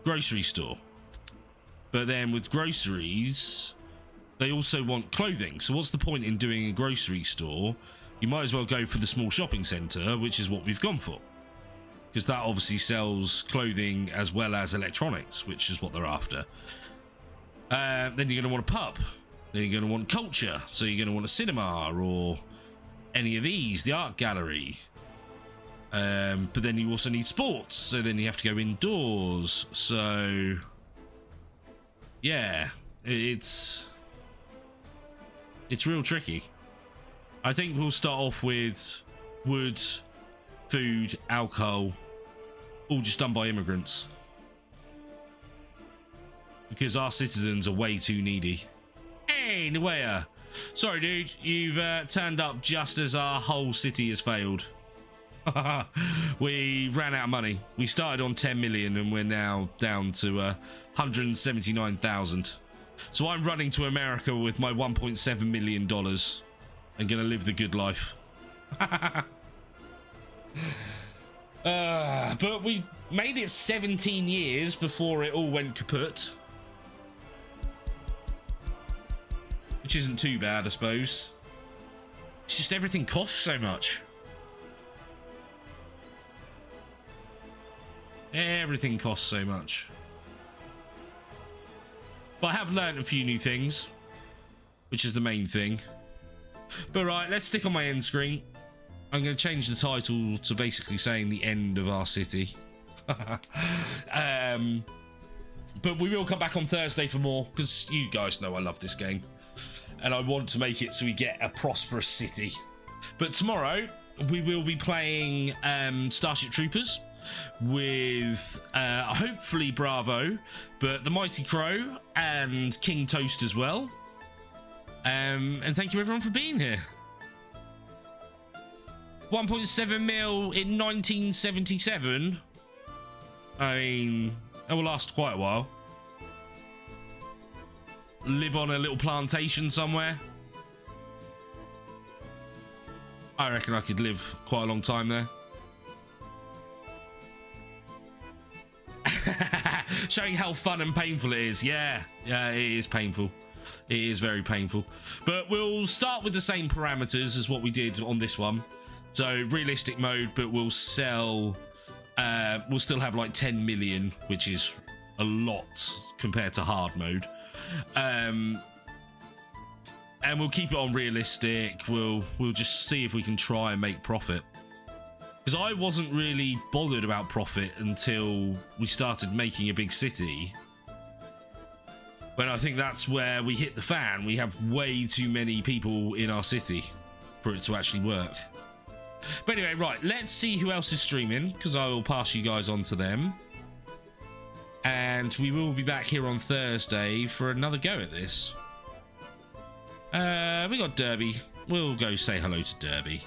grocery store. But then with groceries, they also want clothing. So what's the point in doing a grocery store? You might as well go for the small shopping centre, which is what we've gone for. Because that obviously sells clothing as well as electronics, which is what they're after. Then you're going to want a pub. Then you're going to want culture. So you're going to want a cinema or any of these, the art gallery. But then you also need sports. So then you have to go indoors. So, yeah, it's real tricky. I think we'll start off with wood, food, alcohol, all just done by immigrants. Because our citizens are way too needy. Hey, Nuea. Sorry, dude. You've turned up just as our whole city has failed. We ran out of money. We started on 10 million and we're now down to 179,000. So I'm running to America with my $1.7 million and gonna live the good life. But we made it 17 years before it all went kaput. Which isn't too bad, I suppose. It's just everything costs so much. Everything costs so much. But I have learned a few new things, which is the main thing. But right, let's stick on my end screen. I'm going to change the title to basically saying the end of our city. But we will come back on Thursday for more, because you guys know I love this game. And I want to make it so we get a prosperous city. But tomorrow, we will be playing Starship Troopers with hopefully Bravo, but the Mighty Crow and King Toast as well. And thank you everyone for being here. 1.7 mil in 1977. I mean, it will last quite a while. Live on a little plantation somewhere. I reckon I could live quite a long time there. Showing how fun and painful it is. Yeah, it is painful. It is very painful. But we'll start with the same parameters as what we did on this one. So realistic mode, but we'll sell. We'll still have like 10 million, which is a lot compared to hard mode. And we'll keep it on realistic. We'll just see if we can try and make profit. Because I wasn't really bothered about profit until we started making a big city. When I think that's where we hit the fan. We have way too many people in our city for it to actually work. But anyway, right, let's see who else is streaming, because I will pass you guys on to them. And we will be back here on Thursday for another go at this. We got Derby. We'll go say hello to Derby.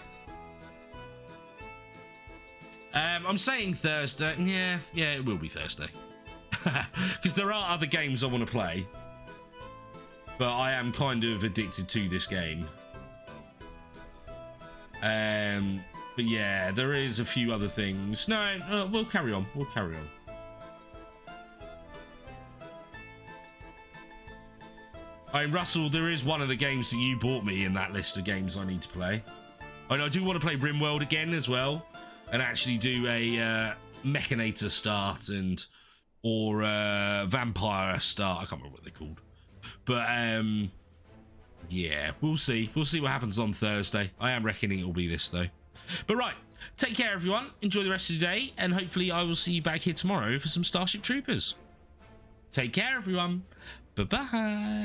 I'm saying Thursday. Yeah, it will be Thursday. Because there are other games I want to play. But I am kind of addicted to this game. But yeah, there is a few other things. No, we'll carry on. We'll carry on. I mean, Russell, there is one of the games that you bought me in that list of games I need to play. And I do want to play RimWorld again as well. And actually do a Mechanator start or Vampire start. I can't remember what they're called. But yeah, we'll see. We'll see what happens on Thursday. I am reckoning it will be this though. But right, take care everyone. Enjoy the rest of the day. And hopefully I will see you back here tomorrow for some Starship Troopers. Take care everyone. Bye-bye.